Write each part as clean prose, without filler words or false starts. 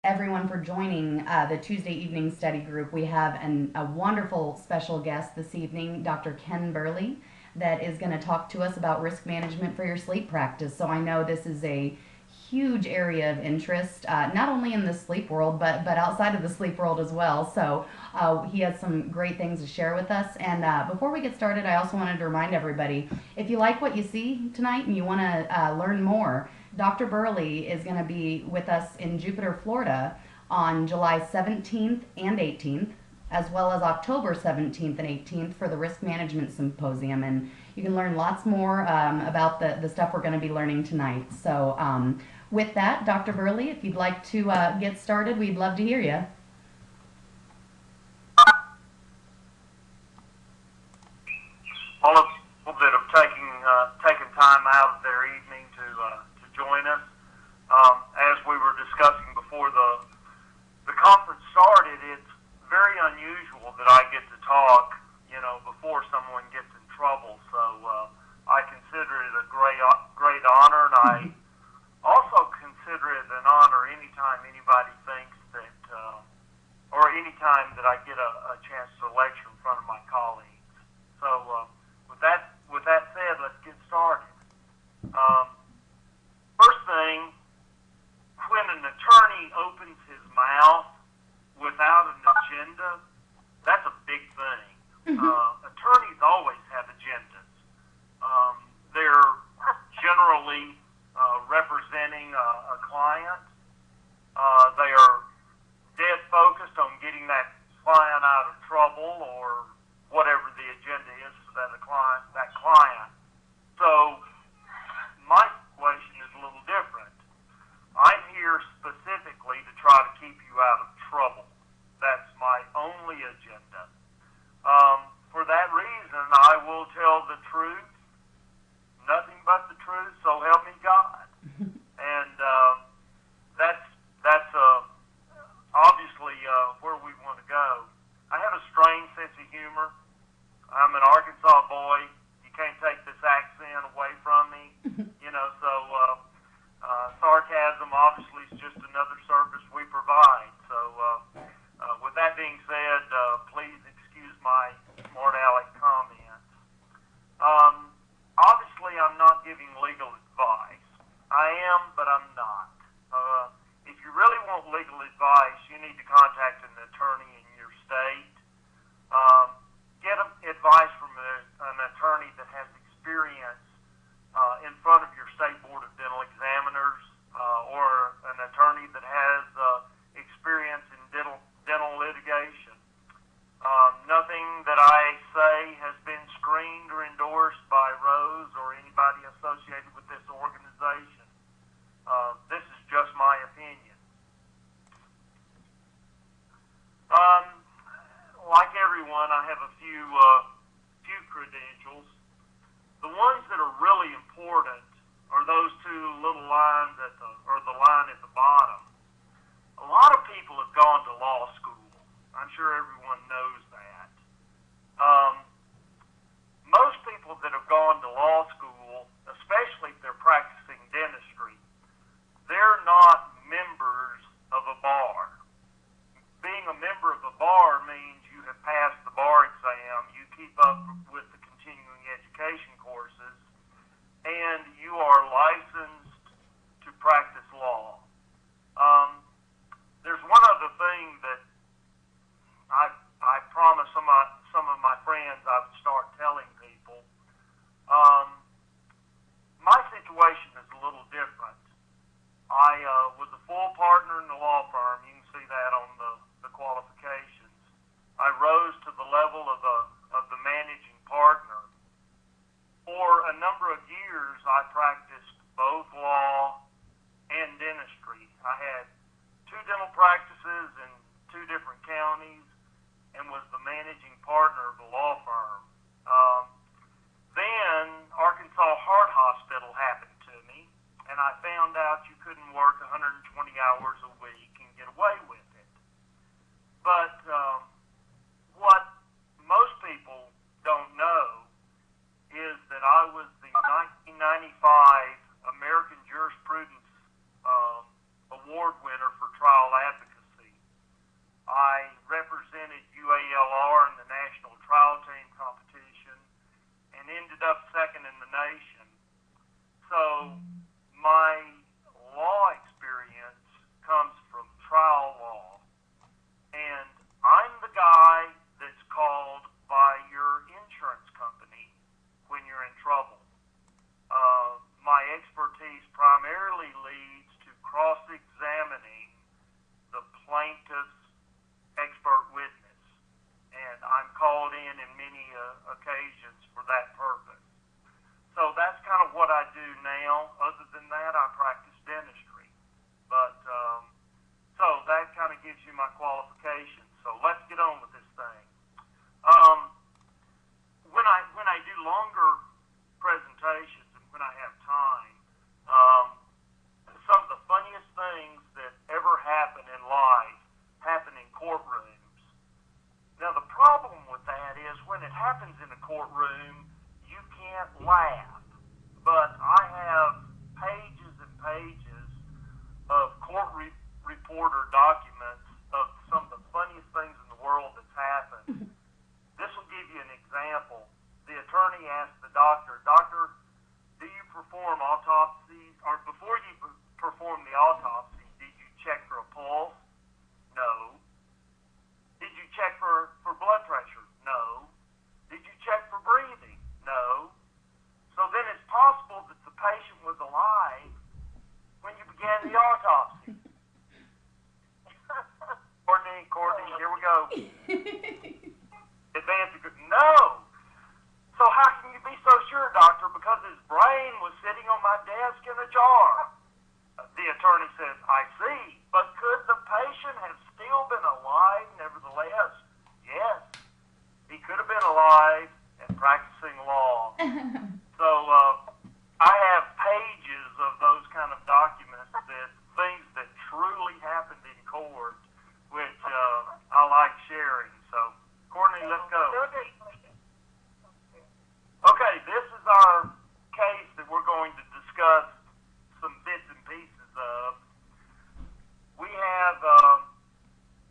everyone for joining the Tuesday evening study group. We have a wonderful special guest this evening, Dr. Ken Berley, that is going to talk to us about risk management for your sleep practice. So I know this is a huge area of interest, not only in the sleep world, but outside of the sleep world as well. So he has some great things to share with us. And before we get started, I also wanted to remind everybody, if you like what you see tonight and you want to learn more, Dr. Berley is going to be with us in Jupiter, Florida on July 17th and 18th, as well as October 17th and 18th for the Risk Management Symposium. And you can learn lots more about the stuff we're going to be learning tonight. So with that, Dr. Berley, if you'd like to get started, we'd love to hear you. Well, a little bit of taking time out of their evening to join us. As we were discussing before the conference started, it's very unusual that I get to talk, before someone gets in trouble. So I consider it a great honor, and I also consider it an honor anytime anybody thinks that, or anytime that I get a chance to lecture in front of my colleagues. So with that said, let's get started. Um, First thing, when an attorney opens his mouth without an agenda, that's a big thing. Attorneys always have agendas. They're generally representing a client. They are dead focused on getting that client out of trouble or whatever the agenda is for that client. So my situation is a little different. I'm here specifically to try to keep you out of trouble. That's my only agenda. For that reason, I will tell the truth, nothing but the truth, so help me God. And that's obviously where we want to go. I have a strange sense of humor. I'm an Arkansas boy. You can't take this accent away from me. So sarcasm obviously is just another service we provide. So with that being said, please excuse my smart aleck comments. Obviously, I'm not giving legal advice. I am, but I'm not. If you really want legal advice, you need to contact an attorney in your state. Get advice from an attorney that has experience in front of your state board of dental examiners, or an attorney that has experience in dental litigation. Nothing that I say has been screened or endorsed by Rose or anybody associated with this organization. This is just my opinion. Like everyone, I have a few credentials. The ones that are really important are those two little lines or the line at the bottom. A lot of people have gone to law school. I'm sure everyone knows that. Most people that have gone to law school, especially if they're practicing dentistry, they're not members of a bar. Being a member of a bar means you have passed the bar exam, you keep up with the continuing education courses, and you are licensed to practice law. There's one other thing that I promised some of my friends I would start telling people. My situation is a little different. I was a full partner in the law firm. You can see that on the qualifications. I rose to the level of the managing partner. For a number of years, I practiced both law and dentistry. I had 2 dental practices in 2 different counties and was the managing partner of the law firm. Then Arkansas Heart Hospital happened to me, and I found out you couldn't work 120 hours a week of gives you my qualifications. So let's get on with this thing. Um, when I do longer presentations and when I have time, some of the funniest things that ever happen in life happen in courtrooms. Now the problem with that is when it happens in a courtroom, you can't laugh. But I have pages and pages of reporter documents of some of the funniest things in the world that's happened. This will give you an example. The attorney asked the doctor, "Doctor, do you perform autopsies, or before you perform the autopsy, did you check for a pulse?" "No." "Did you check for blood pressure?" "No." "Did you check for breathing?" "No." "So then it's possible that the patient was alive when you began the autopsy." Courtney, here we go. Advanced, no. "So how can you be so sure, doctor? Because his brain was sitting on my desk in a jar." The attorney says, "I see. But could the patient have still been alive nevertheless?" "Yes. He could have been alive and practicing law." So I have pages of those kind of documents, that things that truly happened in court, which I like sharing. So, Courtney, let's go. Okay, this is our case that we're going to discuss some bits and pieces of. We have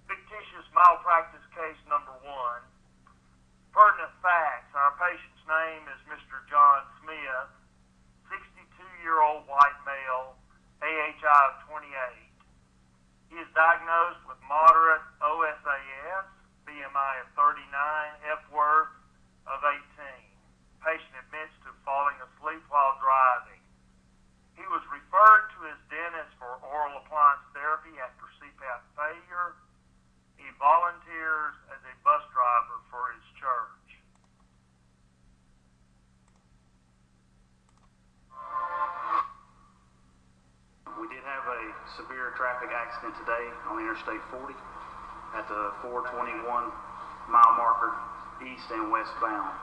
fictitious malpractice case number 1. Pertinent facts. Our patient's name is Mr. John Smith, 62-year-old white male, AHI of 28. He is diagnosed with moderate OSAS, BMI of 39, Epworth of 18. Patient admits to falling asleep while driving. He was referred to his dentist for oral appliance therapy after CPAP failure. He volunteers as a bus driver for his church. We did have a severe traffic accident today on Interstate 40 at the 421 mile marker, east and westbound.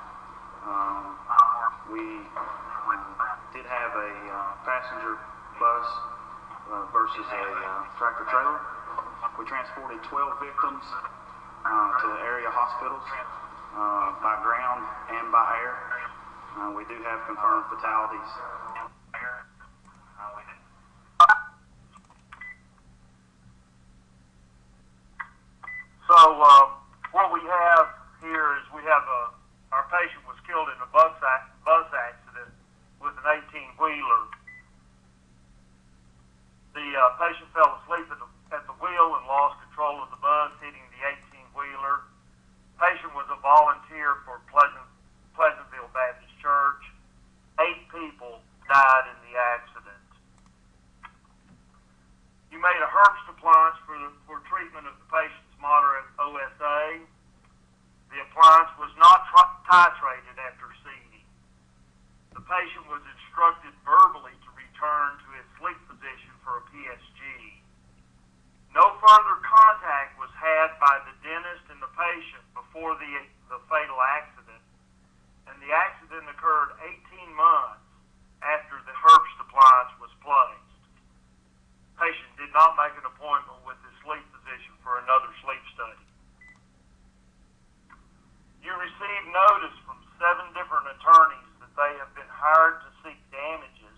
We did have a passenger bus versus a tractor trailer. We transported 12 victims to area hospitals by ground and by air. We do have confirmed fatalities. So what we have here is our patient was killed in a bus accident with an 18-wheeler. The patient fell asleep at the wheel and lost control of the bus, hitting the 18-wheeler. Patient was a volunteer for Pleasantville Baptist Church. 8 people died in the accident. You made a Herbst appliance for treatment of the patient's moderate OSA. The appliance was not titrated after seeding. The patient was instructed verbally to return to his sleep position for a PSG. No further contact was had by the dentist and the patient before the fatal accident, and the accident occurred 18 months after the Herbst appliance was placed. Patient did not make an appointment with his sleep physician for another sleep study. You received notice from 7 different attorneys that they have been hired to seek damages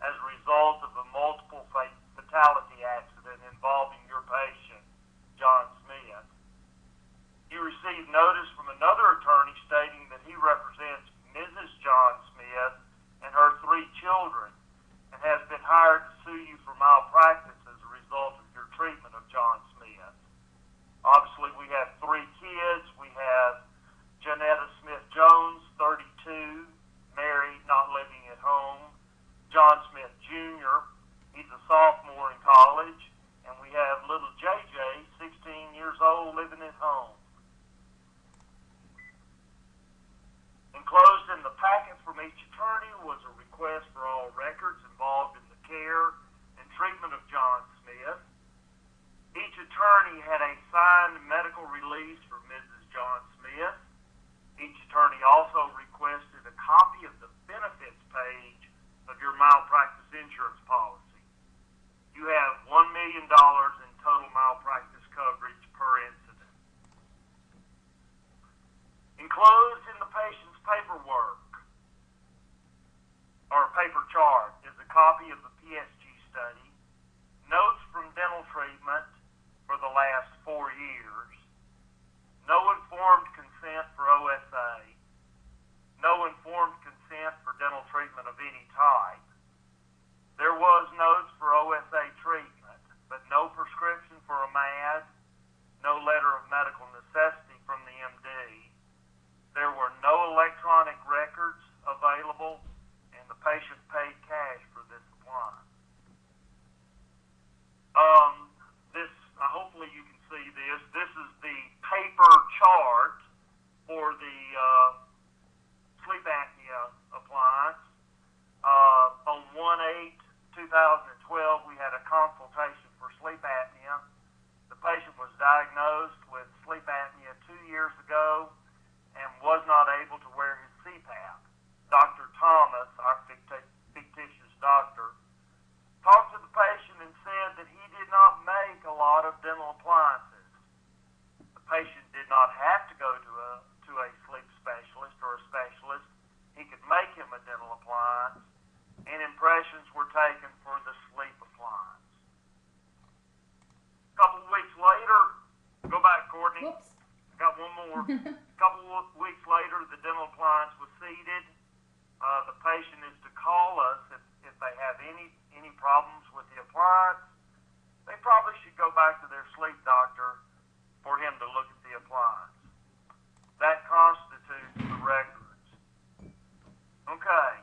as a result of a multiple fatality accident involving your patient, John Smith. You received notice from another attorney stating that he represents Mrs. John Smith and her 3 children and has been hired to sue you for malpractice as a result of your treatment of John Smith. Obviously, we have 3 kids. We have Janetta Smith-Jones, 32, married, not living at home. John Smith Jr., he's a sophomore in college. And we have little JJ, 16 years old, living at home. attorney had a signed medical release for Mrs. John Smith. Each attorney also requested a copy of the benefits page of your malpractice insurance policy. You have $1 million in total malpractice coverage per incident. Enclosed in the patient's paperwork, or paper chart, is a copy of the PSG study, notes from dental treatment for the last 4 years, no informed consent for OSA, no informed consent for dental treatment of any type. There was notes for OSA treatment, but no prescription for a MAD, no letter of medical necessity from the MD. There were no electronic records available, and the patient paid cash for this appliance. Hopefully you can see this. This is the paper chart for the sleep apnea appliance. On 1/8/2012, we had a consultation for sleep apnea. The patient was diagnosed with sleep apnea 2 years ago and was not able to wear his CPAP. Dr. Thomas, our fictitious doctor, talked to the patient and said that he did not make a lot of dental appliances. The patient did not have to go to a sleep specialist or a specialist. He could make him a dental appliance, and impressions were taken for the sleep appliance. A couple of weeks later, go back, Courtney. Whoops. I got one more. A couple of weeks later, the dental appliance was seated. The patient is to call us if they have any problems with the appliance. They probably should go back to their sleep doctor for him to look at the appliance. That constitutes the records. Okay.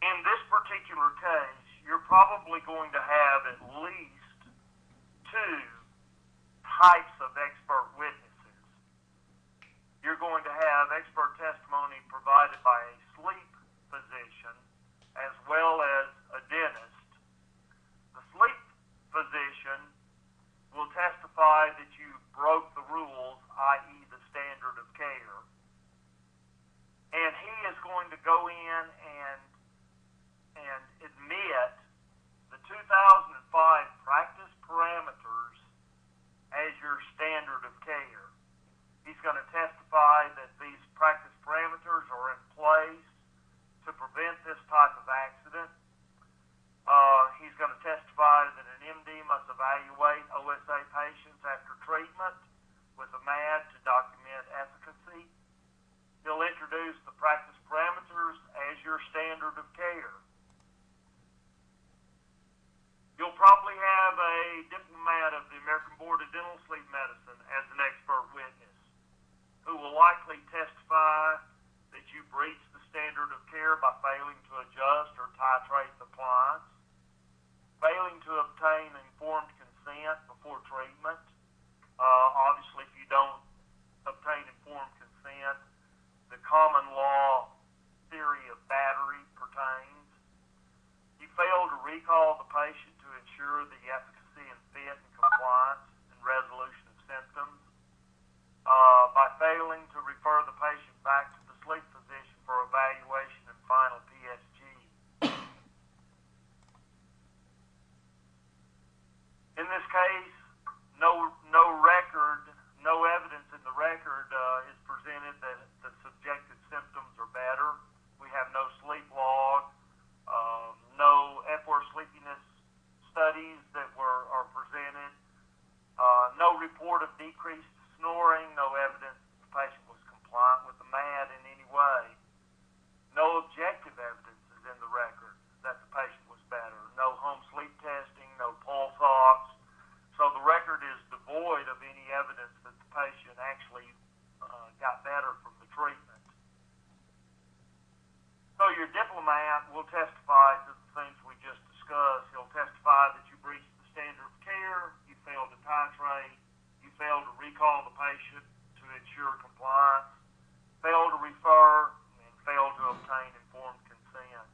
In this particular case, you're probably going to have at least 2 types of expert witnesses. You're going to have expert testimony provided by a sleep physician as well as a dentist. The sleep physician will testify that you broke the rules, i.e. the standard of care. And he is going to go in and admit the 2005 practice parameters as your standard of care. He's going to testify that these practice parameters are in place to prevent this type of accident. He's going to testify that an MD must evaluate OSA patients after treatment with a MAD to document efficacy. He'll introduce the practice parameters as your standard of care. You'll probably have a diplomat of the American Board of Dental Sleep Medicine as an expert witness, who will likely testify that you breached the standard of care by failing to adjust or titrate the appliance, failing to obtain informed consent before treatment. Obviously, if you don't obtain informed consent, the common law theory of battery pertains. You fail to recall the patient to ensure the efficacy and fit and compliance and resolution of symptoms. By failing to refer the patient back to the sleep physician for evaluation and final PSG. In this case, no evidence in the record is presented that the subjective symptoms are better. We have no sleep log, no Epworth sleepiness studies that are presented, no report of decreased snoring, no evidence the patient was compliant with the MAD in any way. No objective evidence is in the record that the patient was better. No home sleep testing, no pulse ox. So the record is devoid of any evidence that the patient actually got better from the treatment. So your diplomat will testify to the things we just discussed. He'll testify that you breached the standard of care, you failed to titrate, you failed to recall the patient to ensure compliance, failed to refer, and failed to obtain informed consent.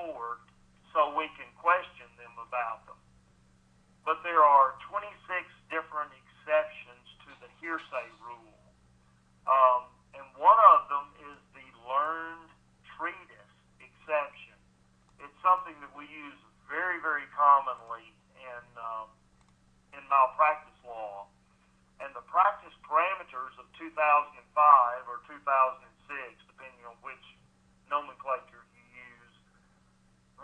report so we can question them about them. But there are 26 different exceptions to the hearsay rule. And one of them is the learned treatise exception. It's something that we use very, very commonly in malpractice law. And the practice parameters of 2005 or 2006, depending on which nomenclature you use,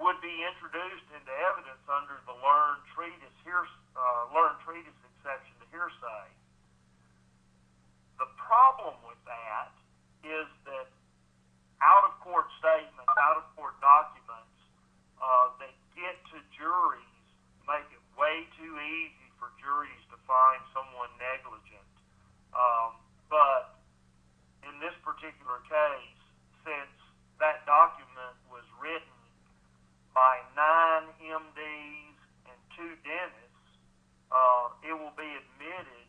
would be introduced into evidence under the learned treatise exception to hearsay. The problem with that is that out-of-court statements, out-of-court documents that get to juries make it way too easy for juries to find someone negligent. But in this particular case, since that document was written by 9 MDs and 2 dentists, it will be admitted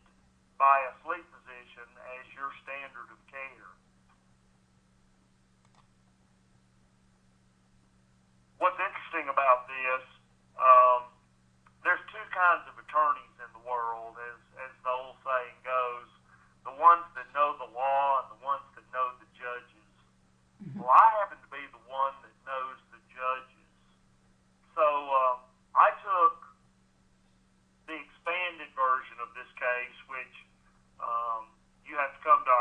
by a sleep physician as your standard of care. What's interesting about this, there's 2 kinds of attorneys in the world, as the old saying goes, the ones that know the law and the ones that know the judges. Well, I happen to be the one that knows the judges. So I took the expanded version of this case, which you have to come to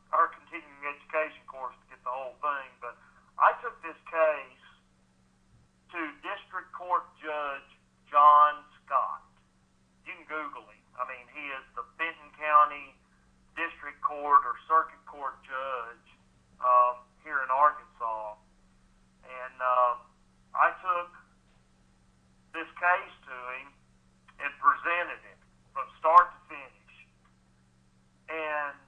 our continuing education course to get the whole thing, but I took this case to District Court Judge John Scott. You can Google him. I mean, he is the Benton County District Court or Circuit Court Judge here in Arkansas. And I took this case to him and presented it from start to finish. And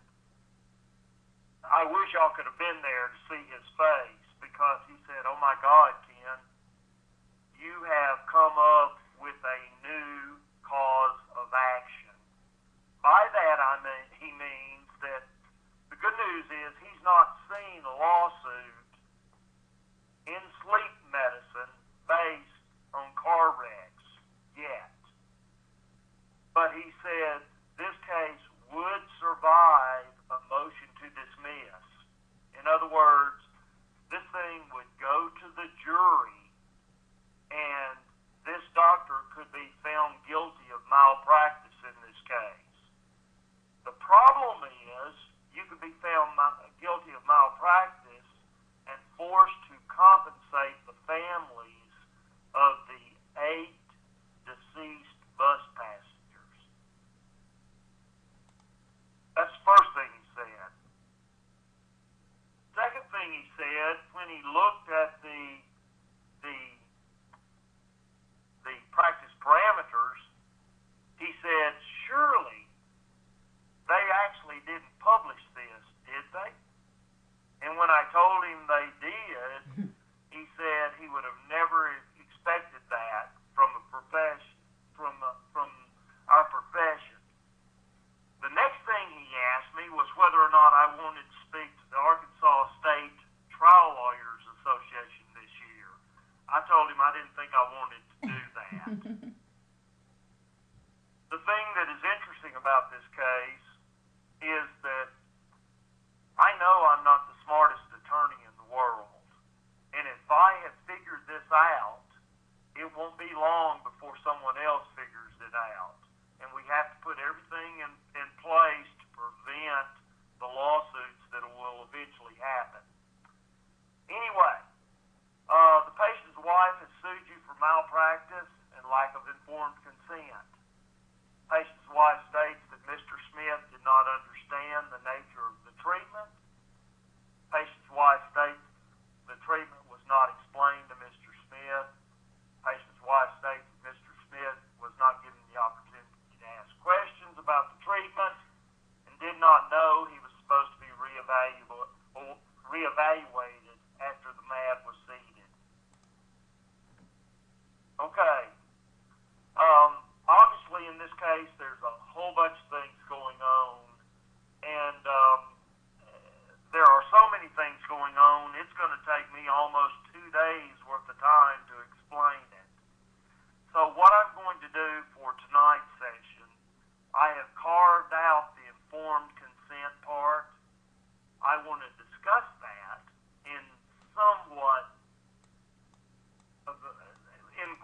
I wish y'all could have been there to see his face, because he said, "Oh my God, Ken, you have come up with a new cause of action." By that he means that the good news is he's not seen a lawsuit in sleep medicine based on car wrecks yet. But he said this case would survive a motion to dismiss. In other words, this thing would go to the jury, and this doctor could be found guilty of malpractice in this case. The problem is you could be found guilty of malpractice and forced to compensate the families of the 8 deceased bus passengers. That's the first thing he said. Second thing he said, when he looked at the practice parameters, he said, surely they actually didn't publish this, did they? And when I told him they did, he said he would have never expected that from our profession. The next thing he asked me was whether or not I wanted to speak to the Arkansas State Trial Lawyers Association this year. I told him I didn't think I wanted to do that. The thing that is interesting about this case is that I know I'm not the smartest attorney in the world. And if I have figured this out, it won't be long before someone else figures it out. And we have to put everything in place to prevent the lawsuits that will eventually happen. Anyway, the patient's wife has sued you for malpractice and lack of informed consent. Patient's wife states that Mr. Smith did not understand the nature of the treatment. Patient's wife states the treatment was not explained to Mr. Smith. Patient's wife states that Mr. Smith was not given the opportunity to ask questions about the treatment and did not know he was supposed to be reevaluated after the MAD was seated. Okay. Obviously, in this case, there's a whole bunch of things going on, and there are so many things going on, it's going to take me almost 2 days worth of time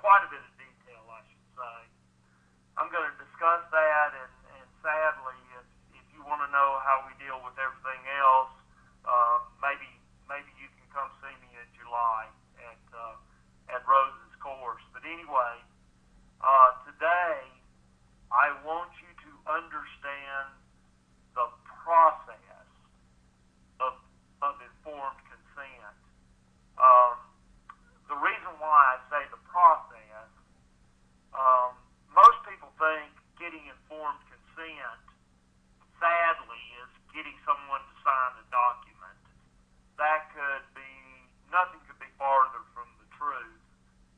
quite a bit of detail, I should say. I'm going to discuss that, and sadly, if you want to know how we deal with everything else, maybe you can come see me in July at Rose's course. But anyway, today I want you to understand the process of informed consent. The reason why I say the process, most people think getting informed consent, sadly, is getting someone to sign a document. That nothing could be farther from the truth.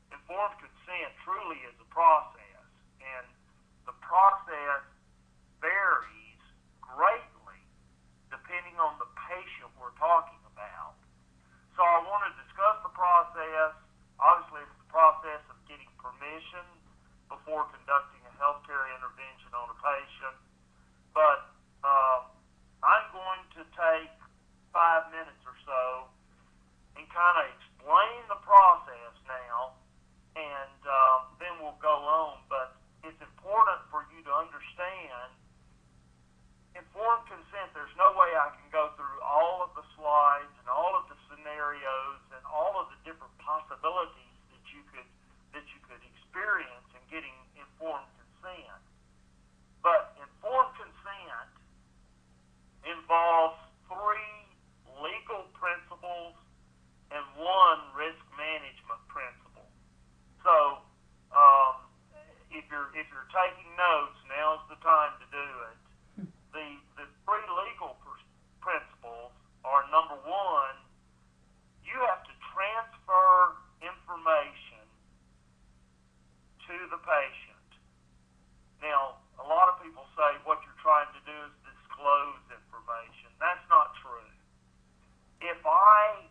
Informed consent truly is a process, and the process varies greatly depending on the patient we're talking about. So I want to discuss the process. Obviously, it's the process of getting permission before conducting a healthcare intervention on a patient. But I'm going to take 5 minutes or so and kind of explain the process now, and then we'll go on. But it's important for you to understand informed consent. There's no way I can go through all of the slides and all of the scenarios and all of the different possibilities that you could experience in getting informed consent. But informed consent involves 3 legal principles and 1 risk management principle. So if you're taking notes, now's the time to do it. The 3 legal principles are, number 1, you have to transfer information to the patient. Now, a lot of people say what you're trying to do is disclose information. That's not true. If I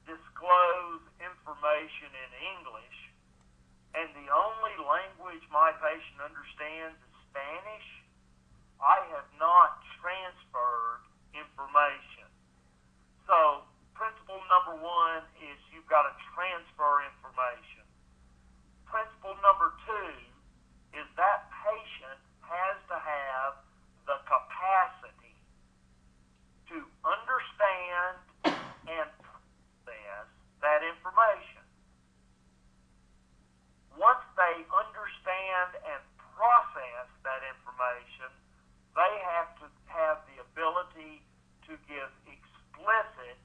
disclose information in English and the only language my patient understands is Spanish, I have not transferred information. So, principle number 1 is you've got to transfer information. Principle number 2 is that patient has to have the capacity to understand and process that information. Once they understand and process that information, they have to have the ability to give explicit,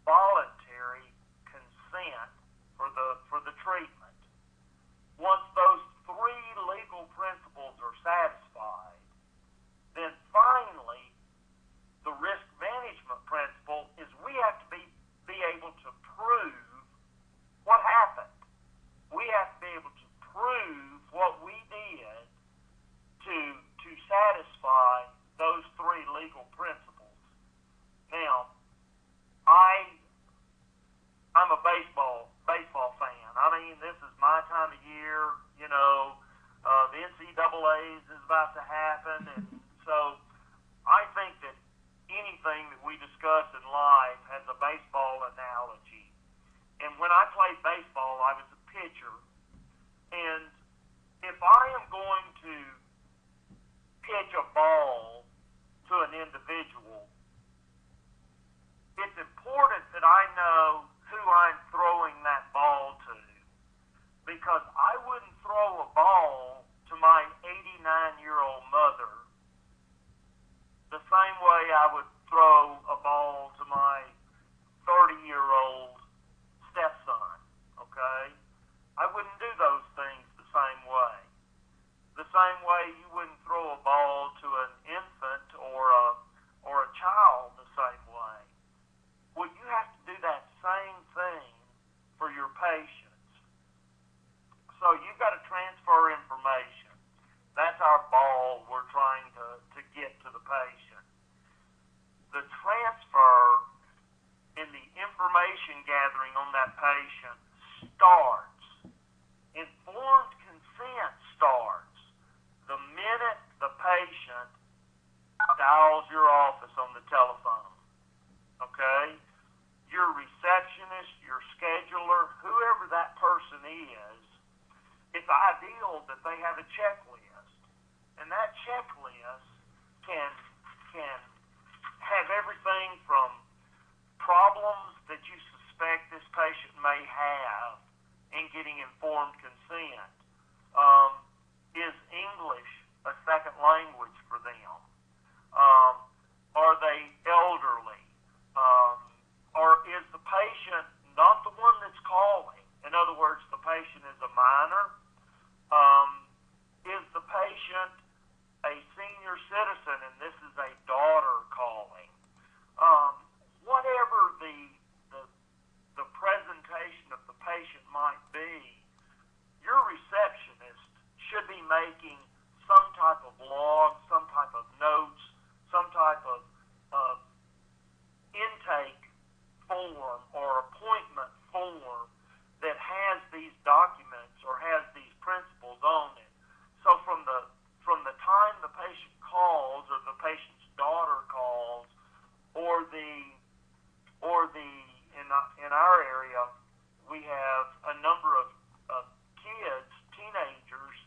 voluntary consent for the treatment. Once those 3 legal principles are satisfied, then finally, the risk management principle is we have to be able to prove what happened. We have to be able to prove what we did to satisfy those 3 legal principles. Now, I'm a baseball fan. I mean, this is my time of year. You know, the NCAA's is about to happen, and so I think that anything that we discuss in life has a baseball analogy. And when I played baseball, I was a pitcher, and if I am going to pitch a ball to an individual, it's important that I know who I'm throwing that ball to, because I wouldn't throw a ball to my 89-year-old mother the same way I would throw a ball to my 30-year-old stepson, okay? I wouldn't do those things the same way. The same way you wouldn't throw a ball to an infant or a child the same way. Well, you have to do that same thing for your patients. So you've got to transfer information. That's our ball we're trying to get to the patient. The transfer in the information gathering on that patient starts. Informed consent starts the minute the patient dials your office on the telephone. Okay? Your receptionist, your scheduler, whoever that person ideal that they have a checklist, and that checklist can have everything from problems that you suspect this patient may have in getting informed consent. Is English a second language for them? Are they elderly? Or is the patient not the one that's calling? In other words, the patient is a minor. Is the patient a senior citizen and this is a daughter calling? Whatever the presentation of the patient might be, your receptionist should be making some type of log, some type of notes, some type of intake form or appointment form that has these documents or has these principles on it. So from the time the patient calls or the patient's daughter calls or in our area we have a number of kids, teenagers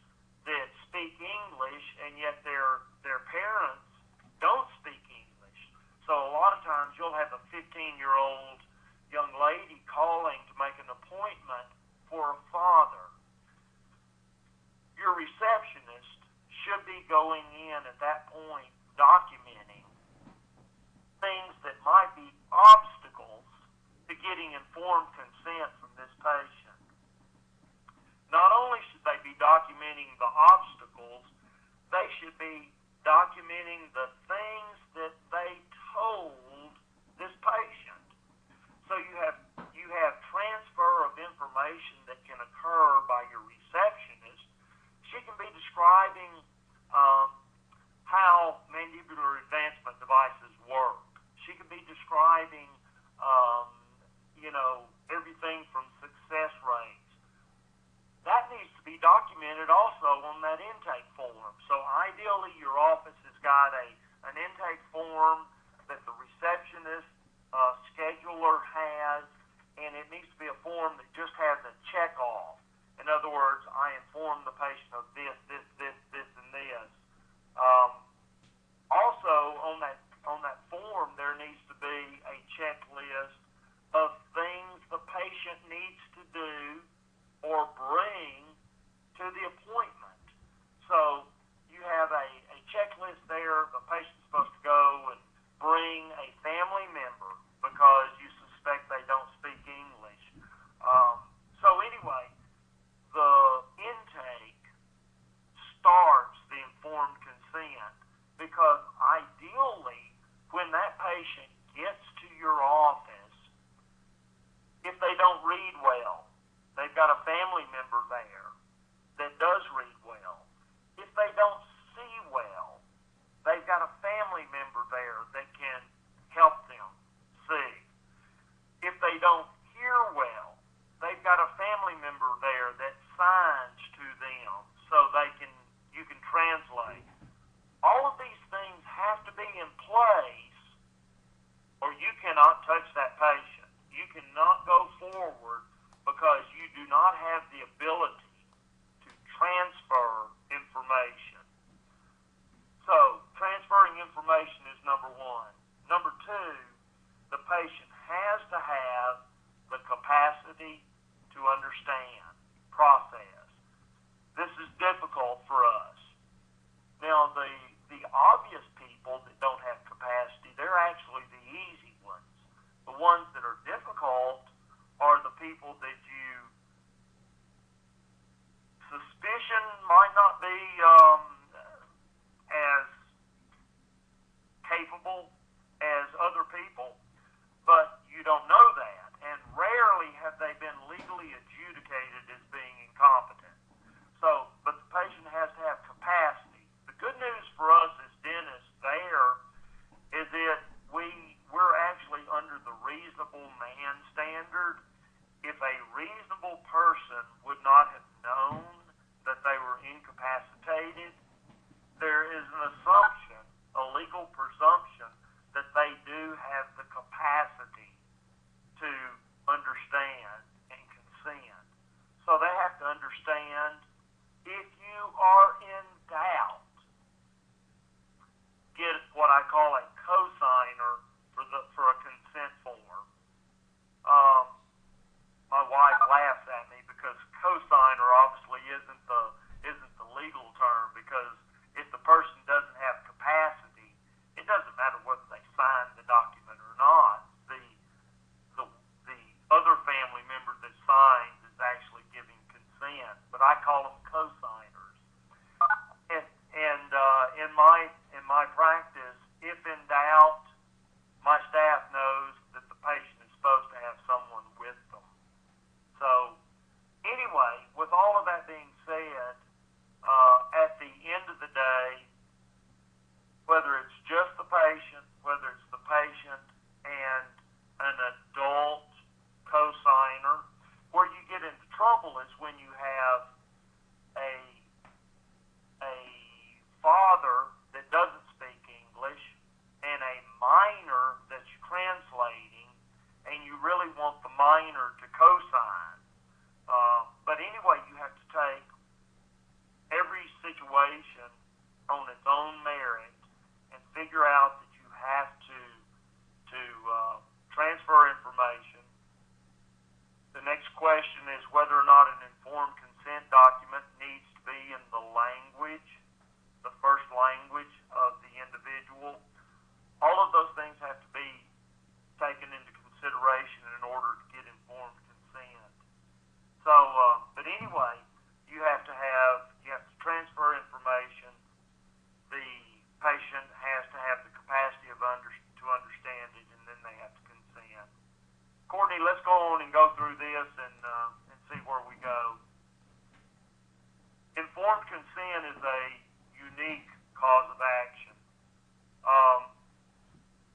that speak English and yet their parents don't speak English. So a lot of times you'll have a 15-year-old young lady calling to make an appointment for a father. Your receptionist should be going in at that point documenting things that might be obstacles to getting informed consent from this patient. Not only should they be documenting the obstacles, they should be documenting the things that they told this patient. So you have transfer of information that can occur by your receptionist. She can be describing how mandibular advancement devices work. She can be describing everything from success rates. That needs to be documented also on that intake form. So ideally your office has got an intake form that the receptionist scheduler has, and it needs to be a form that just has a check off. In other words, I inform the patient of this, and this. Also on that form there needs to be a checklist of things the patient needs to do or bring to the appointment. So you have a checklist there. The patient's supposed to go and bring a family member because you suspect they don't speak English. So anyway, the intake starts the informed consent because ideally when that patient gets to your office, if they don't read well, they've got a family member there that does read well. If they don't see well, they've got a family member there that can help them see. If they don't hear well, they've got a family member there that signs to them so you can translate. All of these things have to be in place or you cannot touch that patient. You cannot go forward because you do not have the ability to transfer information. So, transferring information is number one. Number two, the patient has to have the capacity to understand, process. This is difficult for us. Now, the obvious people that don't have capacity, they're actually the easy ones. The ones that are difficult are the people that you suspicion might not be as capable as other people, but you don't know that. And rarely have they been legally adjudicated as being incompetent. So, but the patient has to have capacity. The good news for us as dentists there is that we're actually under the reasonable man standard. If a reasonable trouble is when you have a father that doesn't speak English and a minor that's translating, and you really want the minor to co-sign. But anyway, you have to take every situation on its own merit and figure out that you have to transfer information. The next question is whether or not an informed consent document needs to be in the language, the first language of the individual. All of those things have to be taken into consideration in order to get informed consent. So, but anyway, you have to transfer information. The patient has to have the capacity to understand it, and then they have to consent. Courtney, let's go on and go through this and see where we go. Informed consent is a unique cause of action.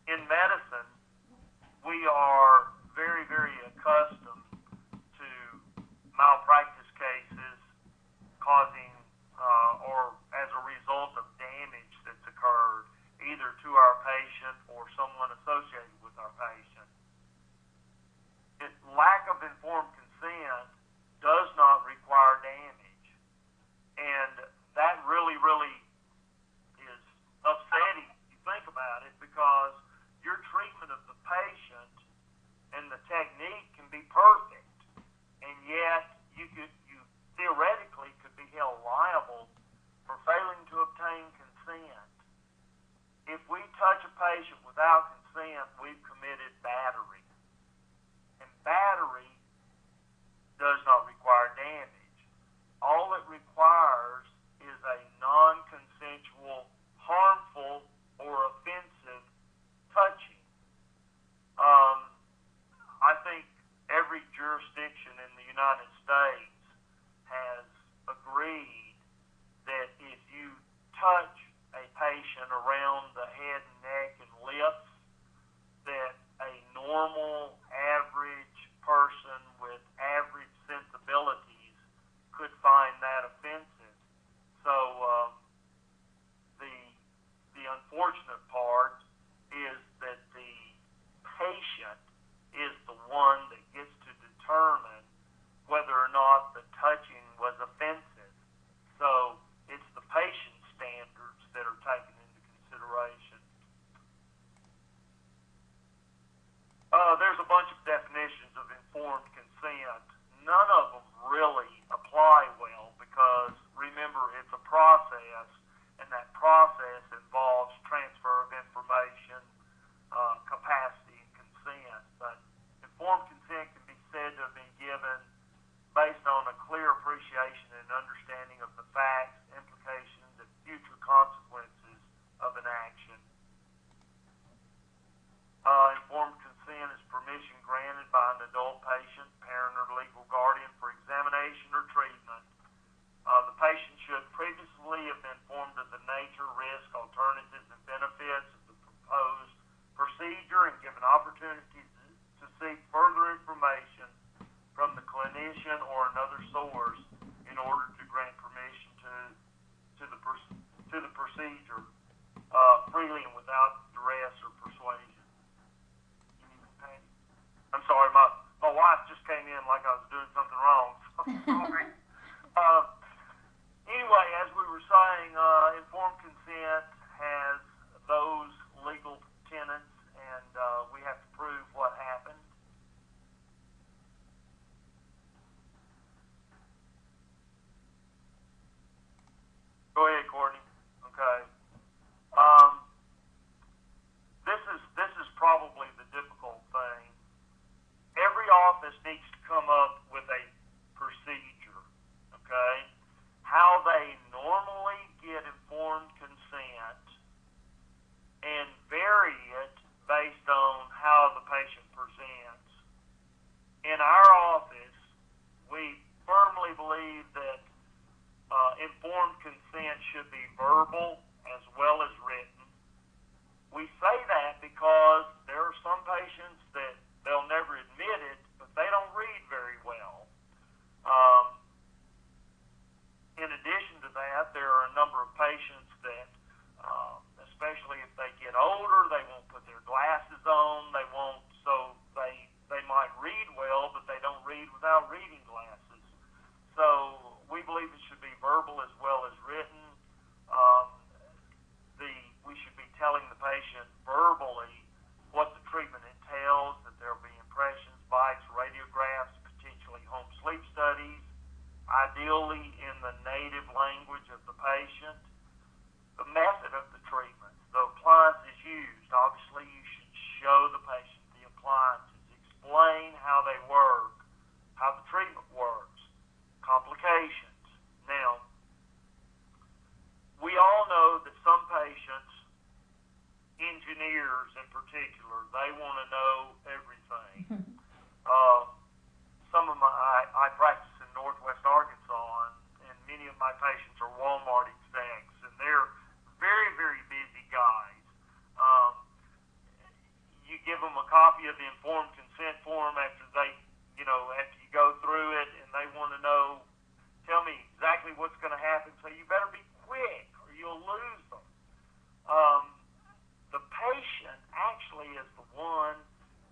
In medicine, we are very, very accustomed to malpractice cases causing or as a result of damage that's occurred either to our patient or someone associated with our patient. Lack of informed consent does not require damage, and that really, really is upsetting if you think about it, because your treatment of the patient and the technique can be perfect, and yet you theoretically could be held liable for failing to obtain consent. If we touch a patient without consent, we've committed battery. And battery does not require damage. All it requires is a non-consensual, harmful, or offensive touching. I think every jurisdiction in the United States has agreed that if you touch a patient around the head and neck and lips, that a normal, average person with average sensibilities could find that offensive. So the unfortunate part is that the patient is the one that gets to determine whether or not the touching was offensive. So it's the patient standards that are taken into consideration. There's a bunch of definitions of informed consent. None of them really apply well because, remember, it's a process, and that process involves transfer of information, capacity, and consent. But informed consent can be said to have been given based on a clear appreciation and understanding of the facts, implications, and future consequences of an action. Informed consent is permission granted by an adult patient, parent, or legal guardian for examination or treatment. The patient should previously have been informed of the nature, risk, alternatives, and benefits of the proposed procedure and given opportunities to seek further information from the clinician or another source in order to grant permission to the procedure freely and without duress or persuasion. I'm sorry, my wife just came in like I was doing something wrong. Sorry. Anyway, as we were saying, informed consent has those legal tenets, and we have to prove what happened. Go ahead, Courtney. Okay. This is probably the difficult thing. Every office needs to come up with a procedure, okay? How they normally get informed consent and vary it based on how the patient presents. In our office, we firmly believe that informed consent should be verbal as well as written. We say that because there are some patients that they'll never admit it, but they don't read very well. we believe it should be verbal as well as written. Um, we should be telling the patient verbally what the treatment entails, that there will be impressions, bites, radiographs, potentially home sleep studies, ideally in the native language of the patient. The method of the treatment, the appliances used, obviously you should show the patient the appliances, explain how they work, how the treatment works, complications. Now, we all know that some patients, engineers in particular, they want to know everything. I practice in Northwest Arkansas, and many of my patients are Walmart execs, and they're very, very busy guys. You give them a copy of the informed consent form after after you go through it, and they want to know, tell me exactly what's going to happen, so you better be quick or you'll lose them. The patient actually is the one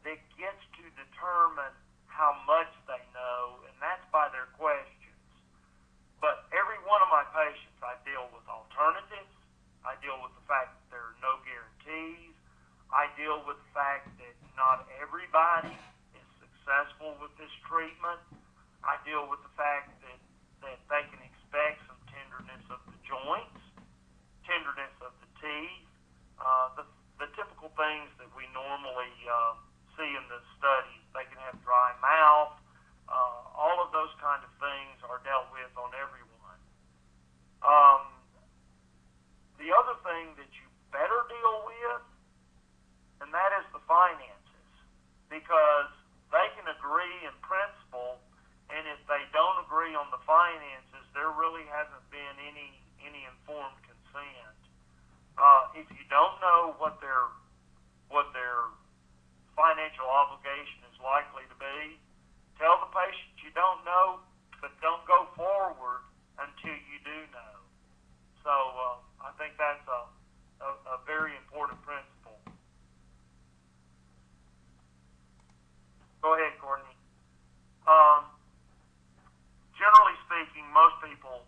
that gets to determine how much they know, and that's by their questions. But every one of my patients, I deal with alternatives. I deal with the fact that there are no guarantees. I deal with the fact that not everybody is successful with this treatment. I deal with the fact that they can expect some tenderness of the joints, tenderness of the teeth, the typical things that we normally see in the studies. They can have dry mouth. All of those kind of things are dealt with on everyone. The other thing that you better deal with, and that is the finances, because they can agree in principle, and if they don't agree on the finances, there really hasn't been any informed consent. If you don't know what their financial obligation is likely to be, tell the patient you don't know, but don't go forward until you do know. So I think that's a very important principle. Go ahead, Courtney. Generally speaking, most people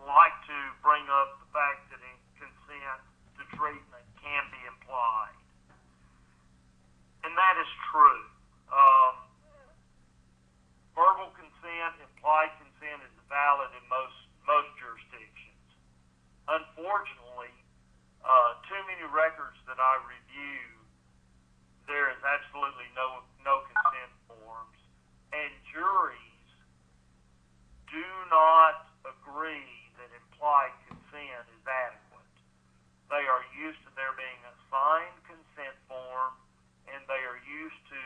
like to bring up the fact that consent to treatment can be implied. And that is true. Verbal consent, implied consent is valid in most jurisdictions. Unfortunately, too many records that I review, there is absolutely no consent forms, and juries do not agree that implied consent is adequate. They are used to there being a signed consent form, and they are used to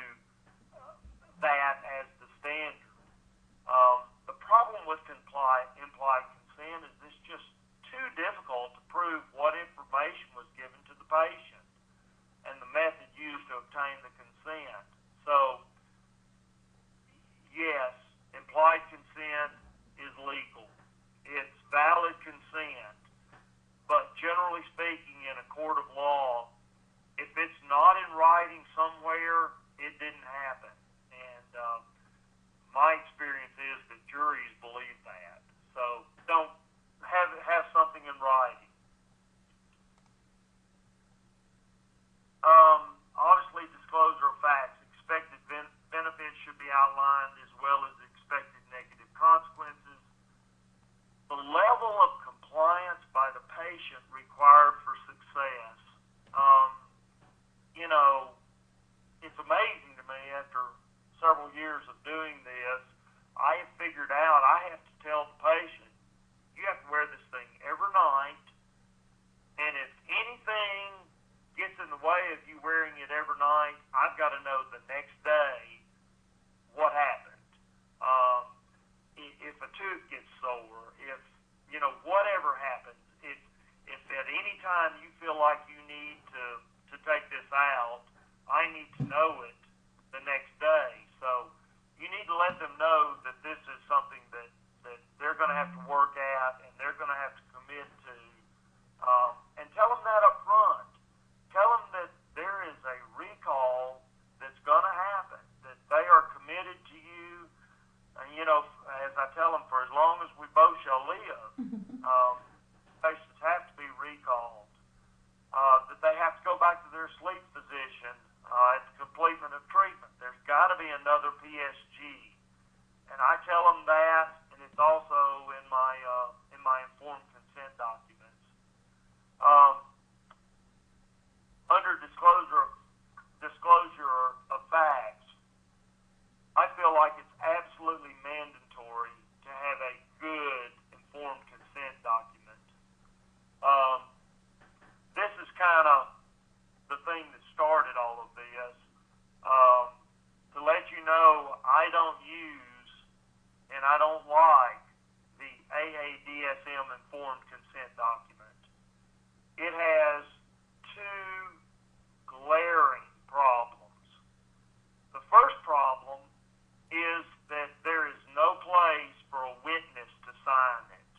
I don't like the AADSM informed consent document. It has two glaring problems. The first problem is that there is no place for a witness to sign it.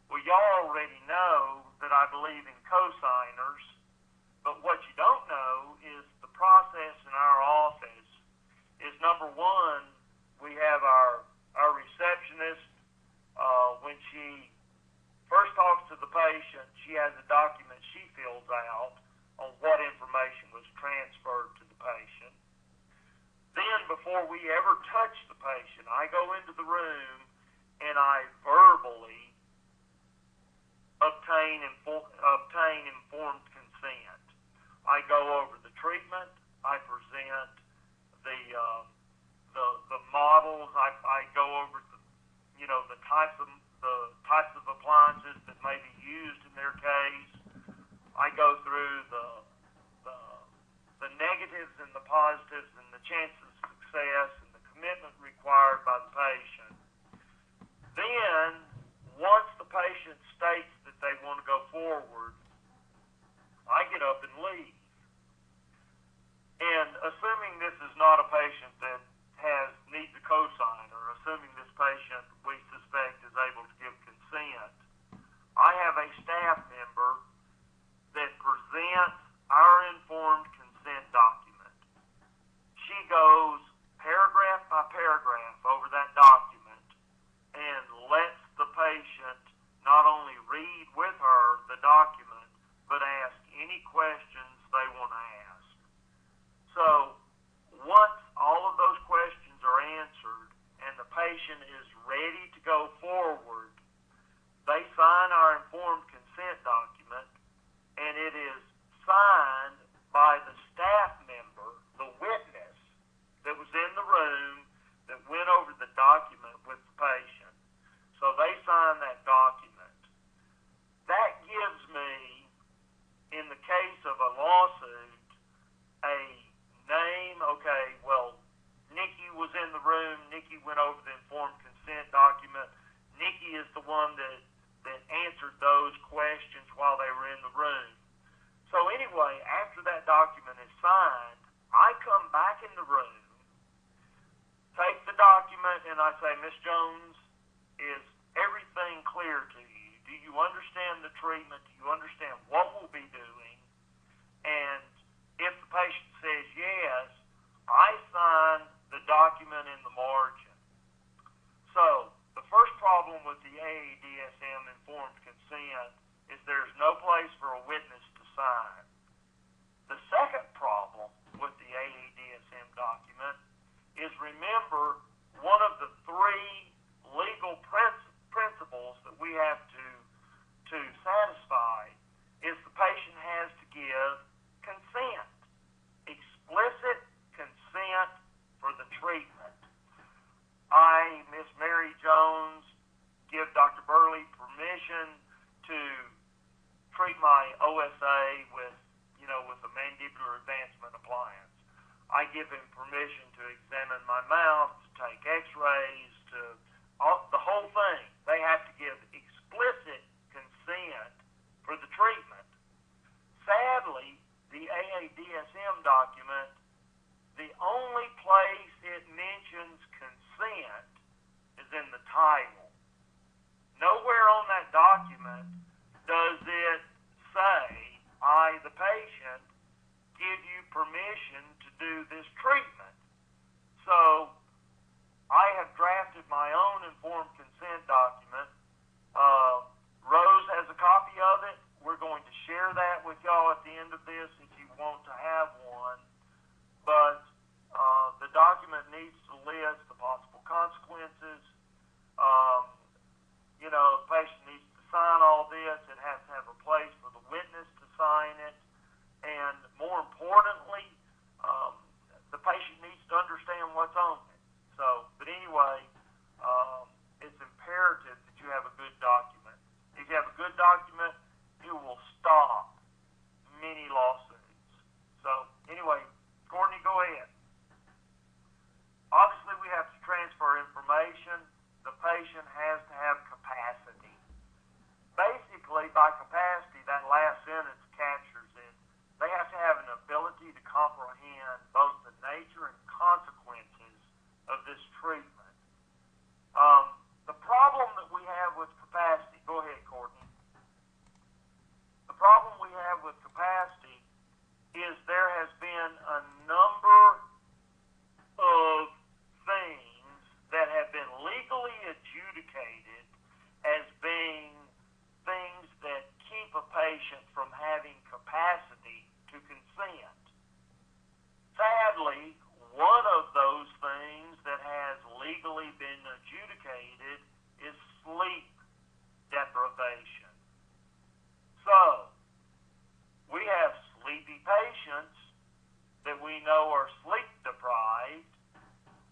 Well, y'all already know that I believe in co-signers, but what you don't know is the process in our office is, number one, we have our receptionist, when she first talks to the patient, she has a document she fills out on what information was transferred to the patient. Then, before we ever touch the patient, I go into the room and I verbally obtain informed consent. I go over the treatment. I present the models. I go over the types of appliances that may be used in their case. I go through the negatives and the positives and the chances of success and the commitment required by the patient. Then, once the patient states that they want to go forward, I get up and leave. And assuming this is not a patient that needs a cosigner, assuming this patient we suspect is able to give consent, I have a staff member that presents our informed consent document. She goes paragraph by paragraph over that document and lets the patient not only read with her the document, but ask any questions they want to ask. So once all of those questions are answered and the patient is ready to go forward, they sign our informed consent document, and it is signed by the staff member, the witness that was in the room that went over the document with the patient. So they sign that document. That gives me, in the case of a lawsuit, a name. Okay, well, Nikki was in the room. Nikki went over the informed consent document. Nikki is the one that answered those questions while they were in the room. So anyway, after that document is signed, I come back in the room, take the document, and I say, Miss Jones, is everything clear to you? Do you understand the treatment? Do you understand what we'll be doing? And if the patient says yes, I sign the document in the margin. So the first problem with the AADSM informed consent is there's no place for a witness to sign. The second problem with the AADSM document is, remember, one of the three legal principles that we have to satisfy is the patient has to give consent, explicit consent for the treatment. I, Miss Mary Jones, give Dr. Berley permission to treat my OSA with a mandibular advancement appliance. I give him permission to examine my mouth, to take x-rays, the whole thing. They have to give explicit consent for the treatment. Sadly, the AADSM document, the only place it mentions consent is in the title. Nowhere on that document does it say, I, the patient, give you permission to do this treatment. So I have drafted my own informed consent document. Rose has a copy of it. We're going to share that with y'all at the end of this if you want to have one. But the document needs to list the possible consequences. recently been adjudicated is sleep deprivation. So, we have sleepy patients that we know are sleep deprived,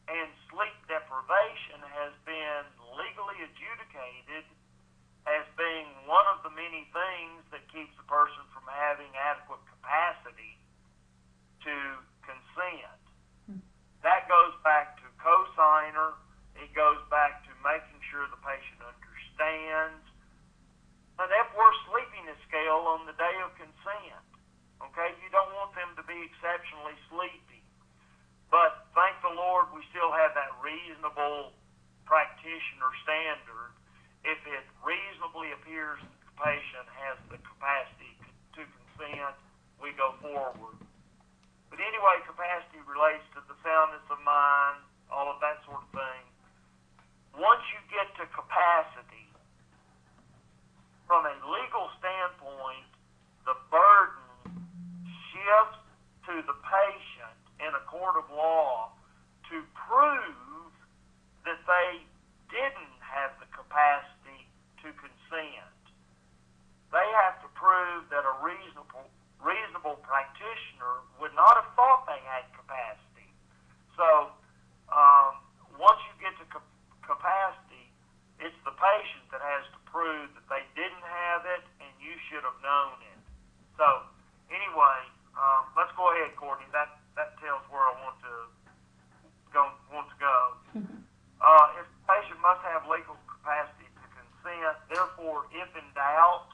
and sleep deprivation has been legally adjudicated as being one of the many things that keeps a person from having adequate capacity to consent. That goes back to cosigner. It goes back to making sure the patient understands an Epworth sleepiness scale on the day of consent. Okay, you don't want them to be exceptionally sleepy. But thank the Lord we still have that reasonable practitioner standard. If it reasonably appears that the patient has the capacity to consent, we go forward. But anyway, capacity relates to the soundness of mind, all of that sort of thing. Once you get to capacity, from a legal standpoint, the burden shifts to the patient in a court of law to prove that they didn't have the capacity to consent. They have to prove that a reasonable practitioner would not have thought they had capacity. So once you get to capacity, it's the patient that has to prove that they didn't have it and you should have known it. So anyway, let's go ahead, Courtney. That tells where I want to go. If the patient must have legal capacity to consent, therefore, if in doubt,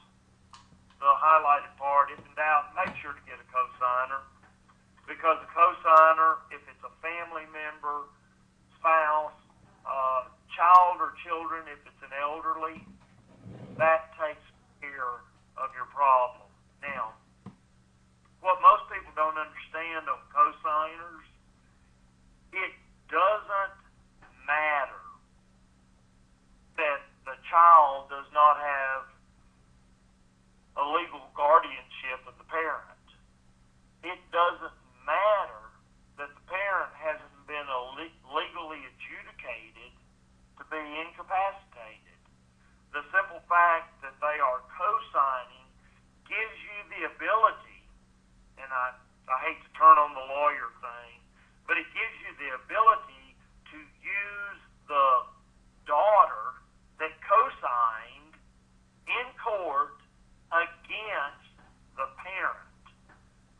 the highlighted part, if in doubt, make sure to get a cosigner, because a cosigner, if it's a family member, spouse, child or children, if it's an elderly, that takes care of your problem. Now, what most people don't understand on cosigners, it doesn't matter that the child does not have a legal guardianship of the parent. It doesn't matter that the parent hasn't been legally adjudicated to be incapacitated. The simple fact that they are co-signing gives you the ability, and I hate to turn on the lawyer thing, but it gives you the ability to use the daughter that co-signed in court against the parent.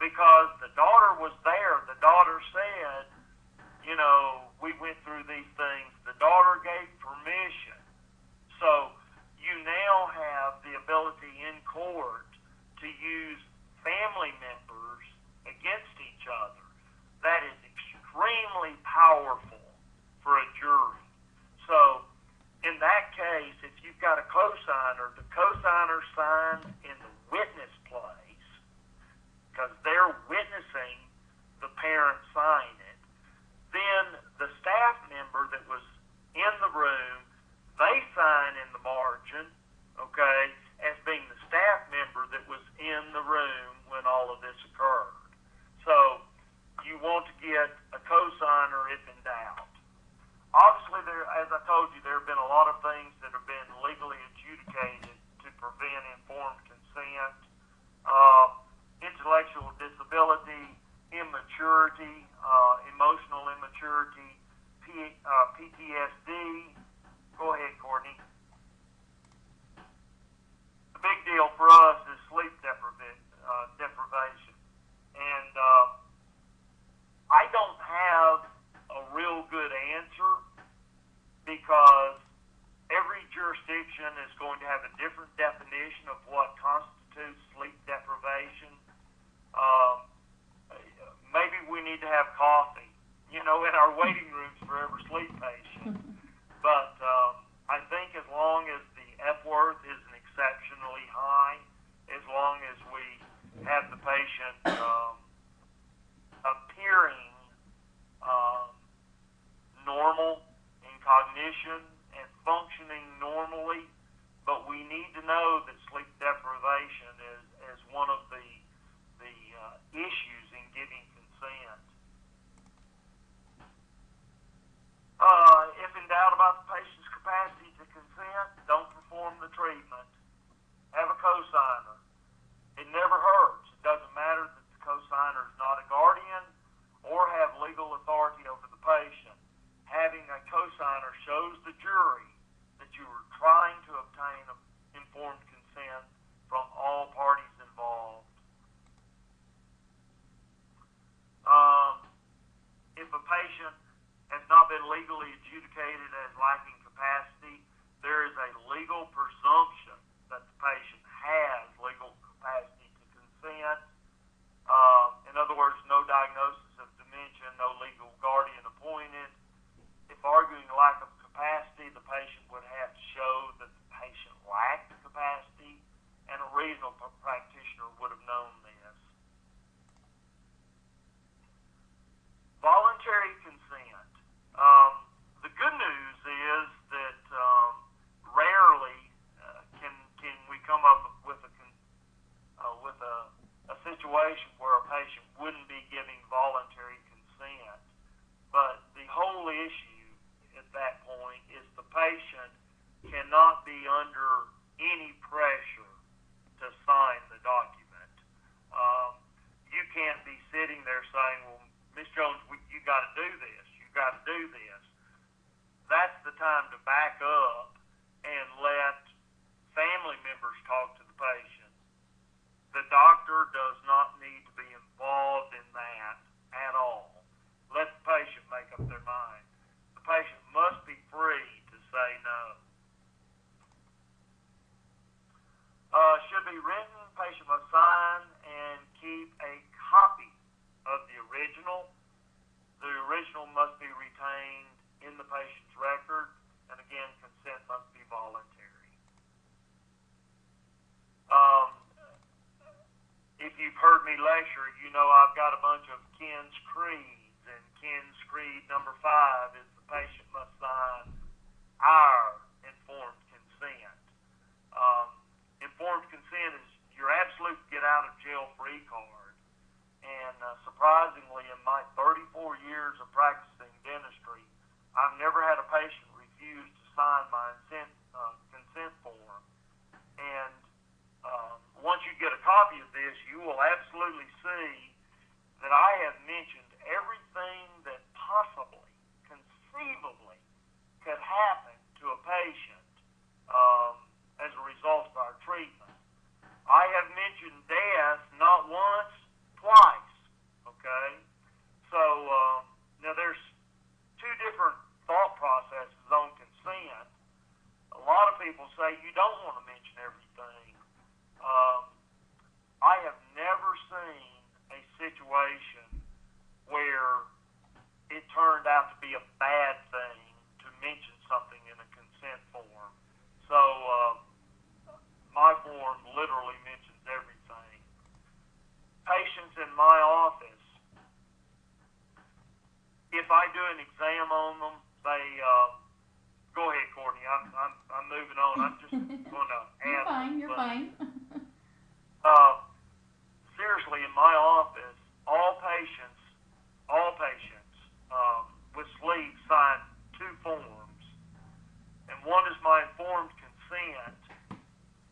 Because the daughter was there. The daughter said, we went through these things. The daughter gave permission. So you now have the ability in court to use family members against each other. That is extremely powerful for a jury. So in that case, if you've got a cosigner, the cosigner signs in the witness place, because they're witnessing the parent sign it. Then the staff member that was in the room, they sign in the margin, okay, as being the staff member that was in the room when all of this occurred. So you want to get a cosigner if in doubt. Obviously, as I told you, there have been a lot of things that have been legally adjudicated to prevent informed consent. Intellectual disability, immaturity, emotional immaturity, PTSD. Go ahead, Courtney. The big deal for us is sleep deprivation. And I don't have a real good answer, because every jurisdiction is going to have a different definition of what constitutes sleep deprivation. Maybe we need to have coffee, in our waiting rooms for every sleep patient. But I think as long as the Epworth isn't exceptionally high, as long as we have the patient appearing normal in cognition and functioning normally, but we need to know that sleep deprivation is one of the issues in giving consent. If in doubt about the patient's capacity to consent, don't perform the treatment. Have a cosigner. It never hurts. It doesn't matter that the cosigner is not a guardian or have legal authority over the patient. Having a cosigner shows the jury that you were trying to obtain informed consent from all parties involved. If a patient has not been legally adjudicated as lacking capacity, there is a legal presumption that the patient has legal capacity to consent. In other words, no diagnosis of dementia, no legal guardian appointed. If arguing lack of capacity, the patient would have to show that the patient lacked capacity, and a reasonable practitioner would have known this. Voluntary consent. The good news is that rarely can we come up with a situation where a patient wouldn't be giving voluntary consent. But the whole issue at that point is the patient cannot be under any pressure to sign the document. You can't be sitting there saying, well, Ms. Jones, you got to do this. You got to do this. That's the time to back up and let family members talk to the patient. The doctor does not need to be involved in that at all. Let the patient make up their mind. The patient must be free to say no. Should be written. Patient must sign and keep a copy of the original. The original must be retained in the patient's record, and again, consent must be voluntary. If you've heard me lecture, you know I've got a bunch of Ken's creeds, and Ken's creed number 5 is the patient must sign our informed consent. Informed consent is your absolute get out of jail free card. And surprisingly, in my 34 years of practicing dentistry, I've never had a patient refuse to sign my consent form. And once you get a copy of this, you will absolutely see that I have mentioned everything that possibly, conceivably, could happen to a patient as a result of our treatment. I have mentioned death not once, twice, okay? So, now there's two different thought processes on consent. A lot of people say you don't want to mention everything. I have never seen a situation where it turned out to be a bad thing to mention something in a consent form. So, my form literally mentions everything. Patients in my office, if I do an exam on them, they go ahead, Courtney. I'm moving on. I'm just going to add. You're fine. Seriously, in my office, all patients with sleep sign 2 forms, and one is my informed consent.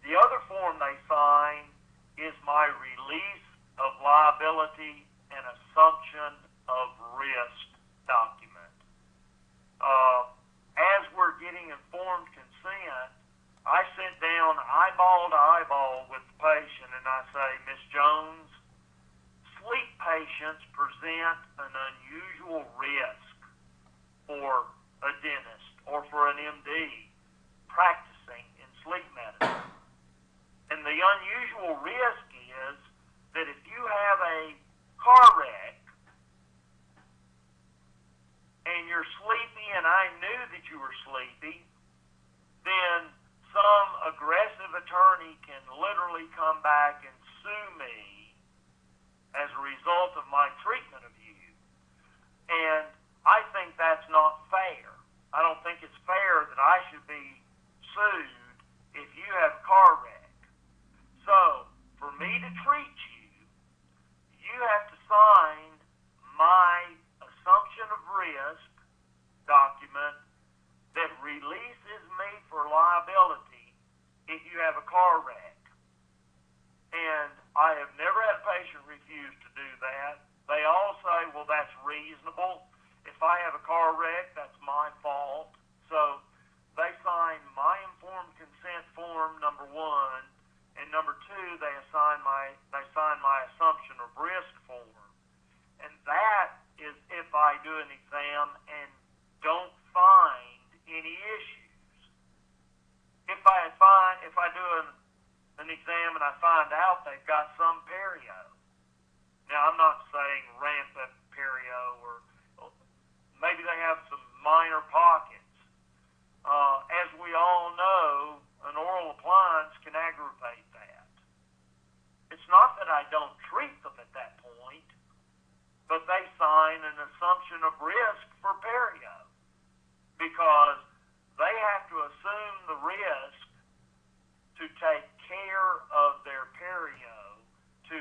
The other form they sign is my release of liability and assumption of risk document. As we're getting informed consent, I sit down eyeball to eyeball with the patient and I say, Ms. Jones, sleep patients present an unusual risk for a dentist or for an MD practicing in sleep medicine. And the unusual risk is that if you have a car wreck and you're sleepy and I knew that you were sleepy, then some aggressive attorney can literally come back and sue me as a result of my treatment of you. And I think that's not fair. I don't think it's fair that I should be sued if you have a car wreck. So, for me to treat you, you have to sign my assumption of risk document that car wreck. And I have never had a patient refuse to do that. They all say, well, that's reasonable. If I have a car wreck, that's my fault. So they sign my informed consent form, number one, and number two, they sign my assumption of risk form. And that is if I do an exam and don't find any issues. If I do an exam and I find out they've got some perio. Now, I'm not saying rampant perio, or maybe they have some minor pockets. As we all know, an oral appliance can aggravate that. It's not that I don't treat them at that point, but they sign an assumption of risk for perio because they have to assume the risk to take care of their perio, to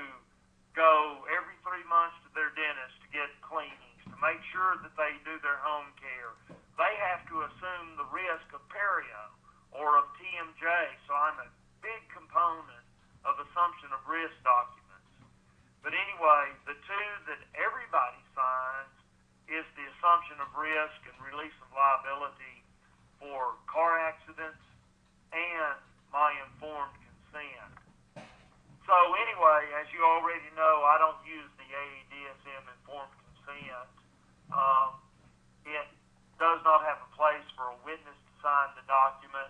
go every 3 months to their dentist to get cleanings, to make sure that they do their home care. They have to assume the risk of perio or of TMJ, so I'm a big component of assumption of risk documents. But anyway, the two that everybody signs is the assumption of risk and release of liability for car accidents and my informed consent. So anyway, as you already know, I don't use the AEDSM informed consent. It does not have a place for a witness to sign the document,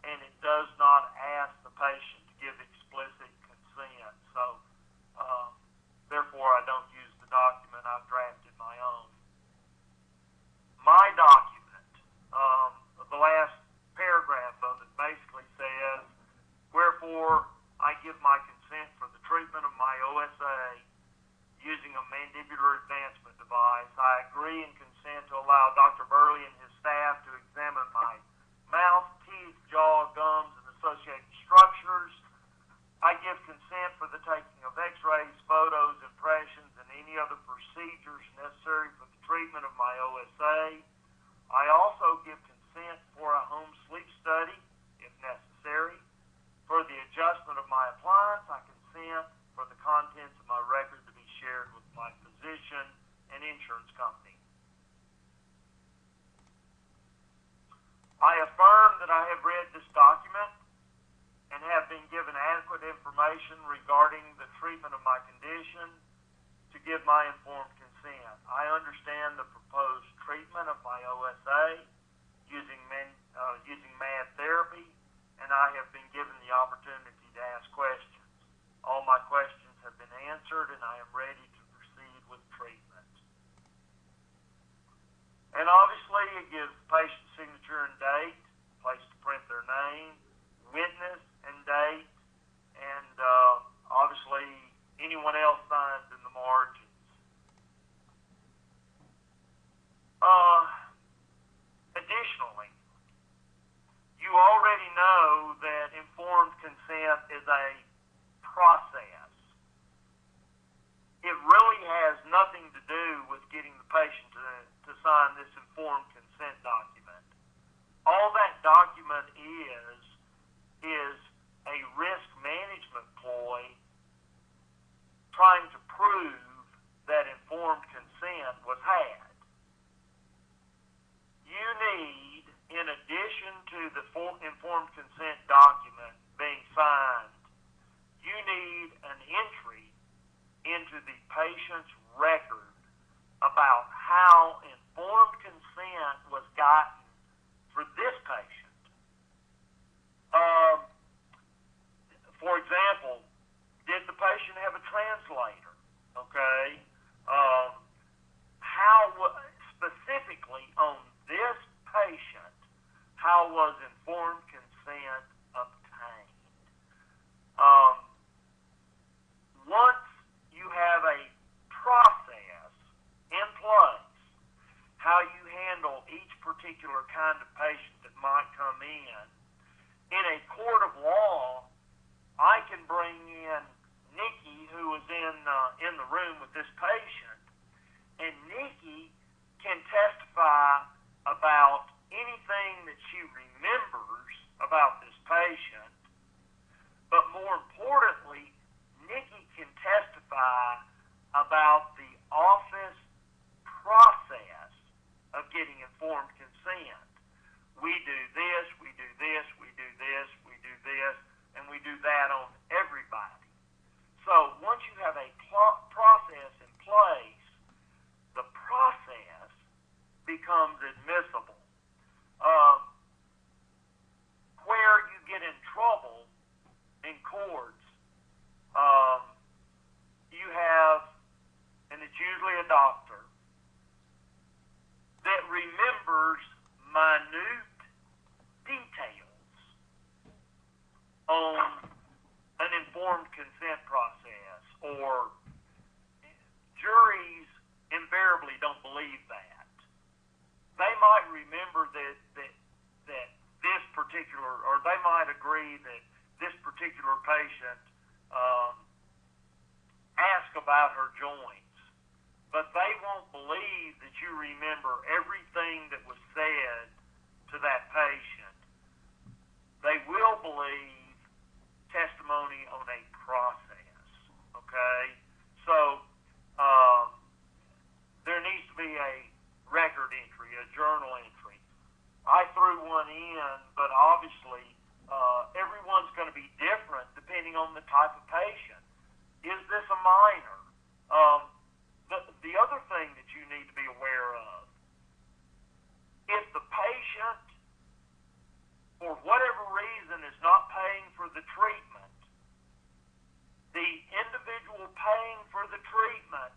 and it does not ask the patient to give explicit consent. So therefore, I don't use the document. I've drafted my own. My document, the last paragraph of it basically says, wherefore I give my consent for the treatment of my OSA using a mandibular advancement device. I agree and consent to allow Dr. Berley and his staff to examine my mouth, teeth, jaw, gums, and associated structures. I give consent for the taking of x-rays, photos, impressions, and any other procedures necessary for the treatment of my OSA. I also give consent for a home sleep study, if necessary. For the adjustment of my appliance, I consent for the contents of my record to be shared with my physician and insurance company. I affirm that I have read this document and have been given adequate information regarding the treatment of my condition to give my informed consent. I understand the proposed treatment of my OSA using MAD therapy, and I have been given the opportunity to ask questions. All my questions have been answered, and I am ready to proceed with treatment. And obviously, it gives patient signature and date, place to print their name, witness and date, and obviously anyone else signs in the margins. Additionally, you already know that informed consent is a process. It really has nothing to do with getting the patient to sign this informed consent document. All that document is a risk management ploy trying to prove that informed consent was had. You need, in addition to the informed consent document being signed, you need an entry into the patient's record about how informed consent was gotten for this patient. For example, did the patient have a translator? Okay. Specifically on this patient, how was informed consent obtained? Once you have a process in place, how you handle each particular kind of patient that might come in a court of law, I can bring in Nikki, who was in the room with this patient, and Nikki can testify about anything that she remembers about this patient. more importantly, Nikki can testify about the office process of getting informed consent. We do this, we do this, we do this, we do this, and we do that on everybody. So once you have a process in place, the process becomes admissible. Where you get in trouble in courts, you have, and it's usually a doctor, that remembers minute details on an informed consent process, or juries invariably don't believe that. They might remember that this particular, or they might agree that this particular patient asked about her joints, but they won't believe that you remember everything that was said to that patient. They will believe testimony on a process, okay? So there needs to be a record entry, a journal entry. I threw one in, but obviously everyone's going to be different depending on the type of patient. Is this a minor? The other thing that you need to be aware of, if the patient, for whatever reason, is not paying for the treatment, the individual paying for the treatment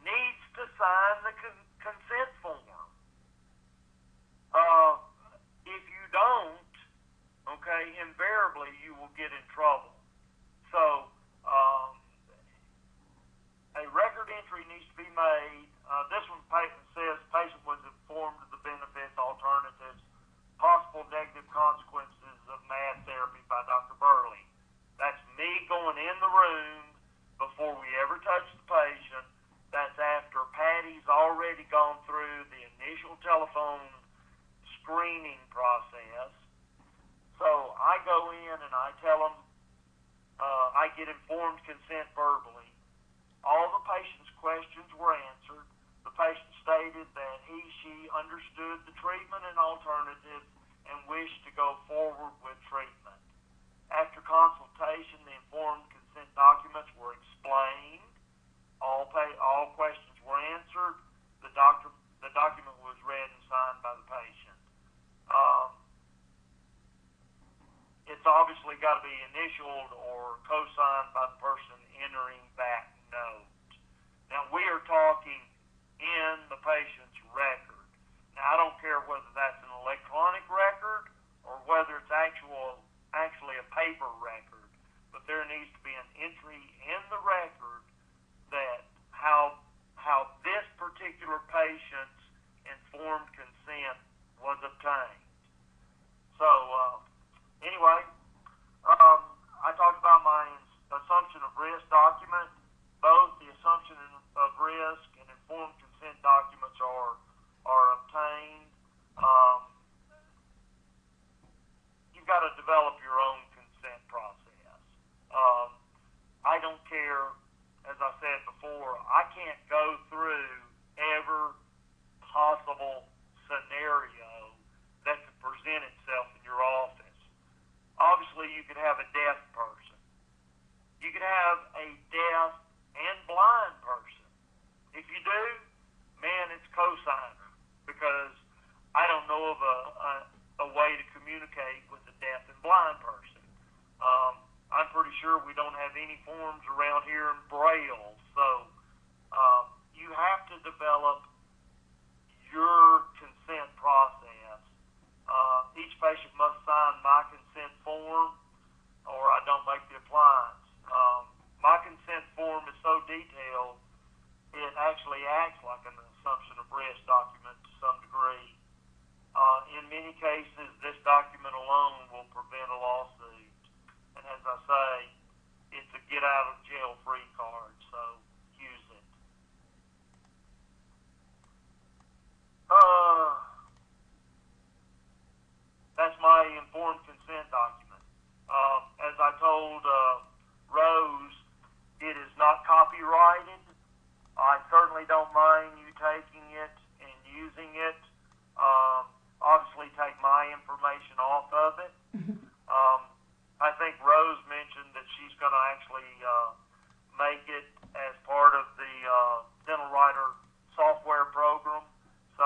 needs to sign the consent form. If you don't, okay, invariably you will get in trouble. So a record entry needs to be made. This one says patient was informed of the benefits, alternatives, possible negative consequences of math therapy by Dr. Berley. That's me going in the room before we ever touch the patient. That's after Patty's already gone through the initial telephone screening process. So I go in and I tell them, I get informed consent verbally. All the patient's questions were answered. The patient stated that she understood the treatment and alternatives and wished to go forward with treatment. After consultation, the informed consent documents were explained. All questions were answered. The document was read and signed by the patient. It's obviously got to be initialed or co-signed by the person entering that note. Now, we are talking in the patient's record. Now, I don't care whether that's an electronic record or whether it's actually a paper record, but there needs to be an entry in the record that how this particular patient's informed consent was obtained. So, anyway, I talked about my assumption of risk document. Both the assumption of risk and informed consent documents are obtained. You've got to develop your own consent process. I don't care, as I said before, I can't go through every possible scenario that could present itself in your office. Obviously, you could have a deaf person. You could have a deaf and blind person. If you do, man, it's cosigner, because I don't know of a way to communicate with a deaf and blind person. I'm pretty sure we don't have any forms around here in Braille, so you have to develop your consent process. Each patient must sign my consent form, or I don't make the appliance. My consent form is so detailed, it actually acts like an assumption of risk document to some degree. In many cases, this document alone will prevent a lawsuit. And as I say, it's a get out of jail free card. off of it. I think Rose mentioned that she's going to actually make it as part of the Dental Writer software program. So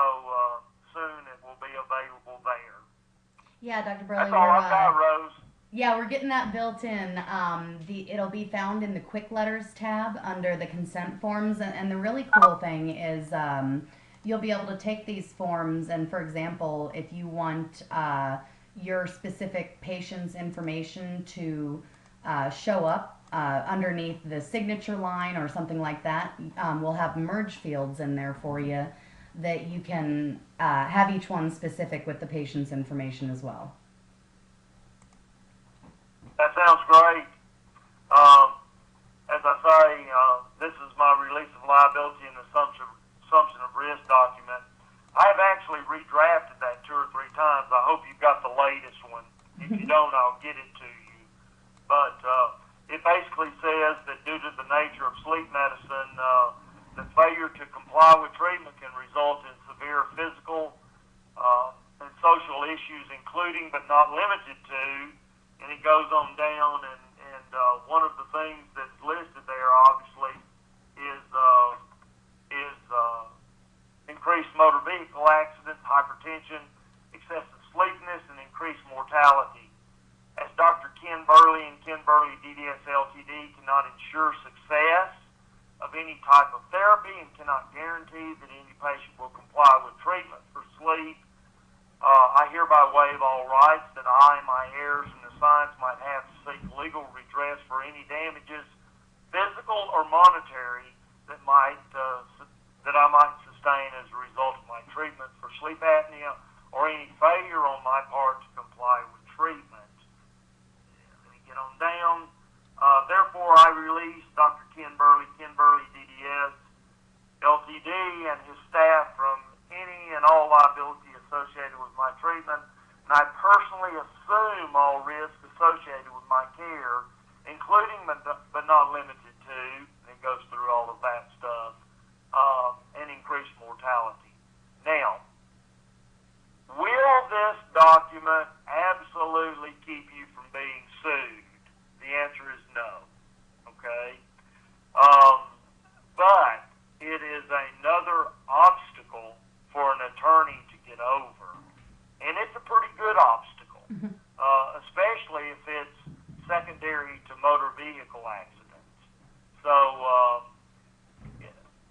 soon it will be available there. Yeah, Dr. Berley, That's all I've got, Rose. yeah, we're getting that built in. It'll be found in the Quick Letters tab under the consent forms, and the really cool thing is you'll be able to take these forms, and for example, if you want your specific patient's information to show up underneath the signature line or something like that, we'll have merge fields in there for you that you can have each one specific with the patient's information as well. That sounds great. As I say, this is my release of liability and assumption of risk document. I've actually redrafted that 2 or 3 times. I hope you've got the latest one. If you don't, I'll get it to you. But it basically says that due to the nature of sleep medicine, the failure to comply with treatment can result in severe physical and social issues, including but not limited to, and it goes on down, and one of the things that's listed there, obviously, is increased motor vehicle accidents, hypertension, excessive sleepiness, and increased mortality. As Dr. Ken Berley and Ken Berley DDS Ltd. cannot ensure success of any type of therapy and cannot guarantee that any patient will comply with treatment for sleep, I hereby waive all rights that I, my heirs, and the science might have to seek legal redress for any damages, physical or monetary, that I might sustain as a result of my treatment for sleep apnea or any failure on my part to comply with treatment. Let me get on down. Therefore, I release Dr. Ken Berley DDS Ltd. and his staff from any and all liability associated with my treatment, and I personally assume all risk associated with my care, including but not limited to, and it goes through all of that stuff, and increased mortality. Now, will this document absolutely keep you from being sued? The answer is no. Okay? But it is another obstacle for an attorney to get over. And it's a pretty good obstacle, especially if it's secondary to motor vehicle accidents. So,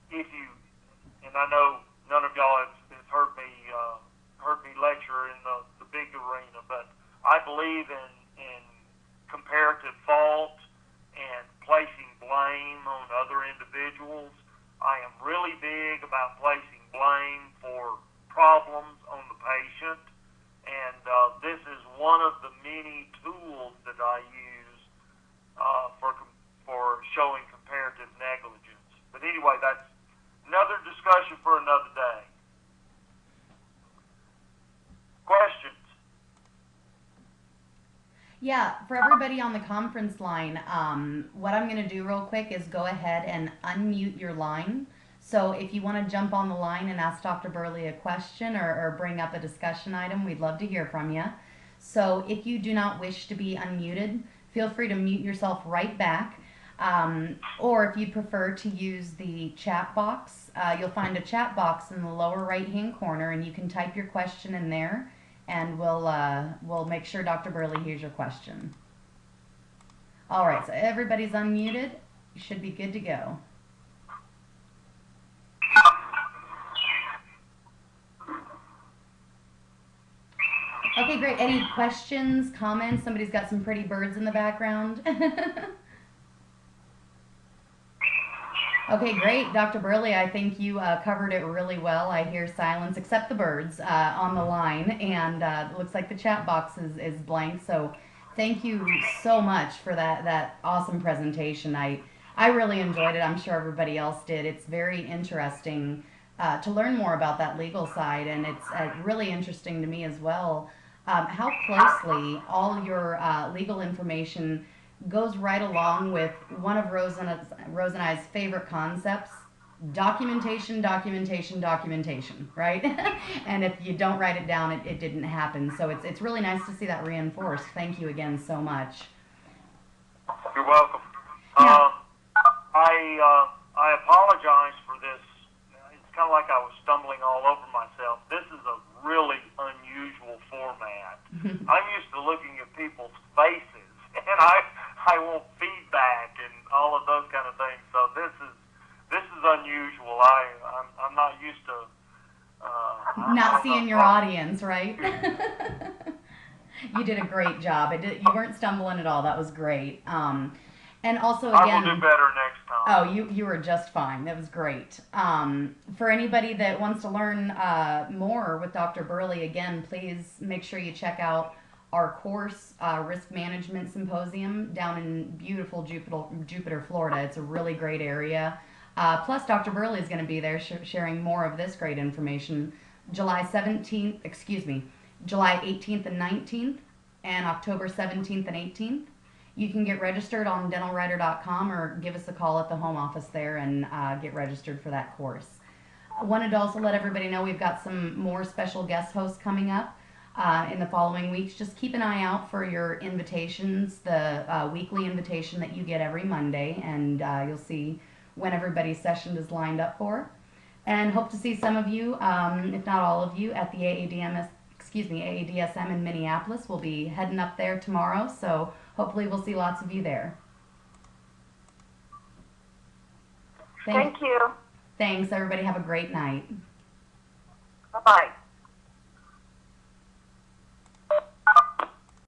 if you, and I know none of y'all have heard me lecture in the big arena, but I believe in comparative fault and placing blame on other individuals. I am really big about placing blame for problems on the patient, and this is one of the many tools that I use for showing comparative negligence. But anyway, that's another discussion for another day. Questions? Yeah, for everybody on the conference line, what I'm going to do real quick is go ahead and unmute your line. So if you want to jump on the line and ask Dr. Berley a question or bring up a discussion item, we'd love to hear from you. So if you do not wish to be unmuted, feel free to mute yourself right back. Or if you prefer to use the chat box, you'll find a chat box in the lower right-hand corner, and you can type your question in there, and we'll make sure Dr. Berley hears your question. All right, so everybody's unmuted. You should be good to go. Okay, great. Any questions, comments? Somebody's got some pretty birds in the background. Okay, great. Dr. Berley, I think you covered it really well. I hear silence except the birds on the line, and it looks like the chat box is blank. So thank you so much for that awesome presentation. I really enjoyed it. I'm sure everybody else did. It's very interesting to learn more about that legal side, and it's really interesting to me as well how closely all your legal information goes right along with one of Rose and I's favorite concepts, documentation, documentation, documentation, right? And if you don't write it down, it didn't happen. So it's really nice to see that reinforced. Thank you again so much. You're welcome. Now, I apologize for this. It's kind of like I was stumbling all over myself. This is a really unusual format. I'm used to looking at people's faces, and I want feedback and all of those kind of things. So this is unusual. I'm not used to not seeing your audience, right? You did a great job. You weren't stumbling at all. That was great. And also, again, I will do better next time. oh, you were just fine. That was great. For anybody that wants to learn more with Dr. Berley, again, please make sure you check out our course, Risk Management Symposium, down in beautiful Jupiter, Florida. It's a really great area. Plus, Dr. Berley is going to be there sharing more of this great information July 18th and 19th, and October 17th and 18th. You can get registered on dentalwriter.com or give us a call at the home office there and get registered for that course. I wanted to also let everybody know we've got some more special guest hosts coming up in the following weeks. Just keep an eye out for your invitations, the weekly invitation that you get every Monday, and you'll see when everybody's session is lined up for. And hope to see some of you, if not all of you, at the AADSM in Minneapolis. We'll be heading up there tomorrow, so hopefully we'll see lots of you there. Thank you. Thanks, everybody. Have a great night. Bye-bye.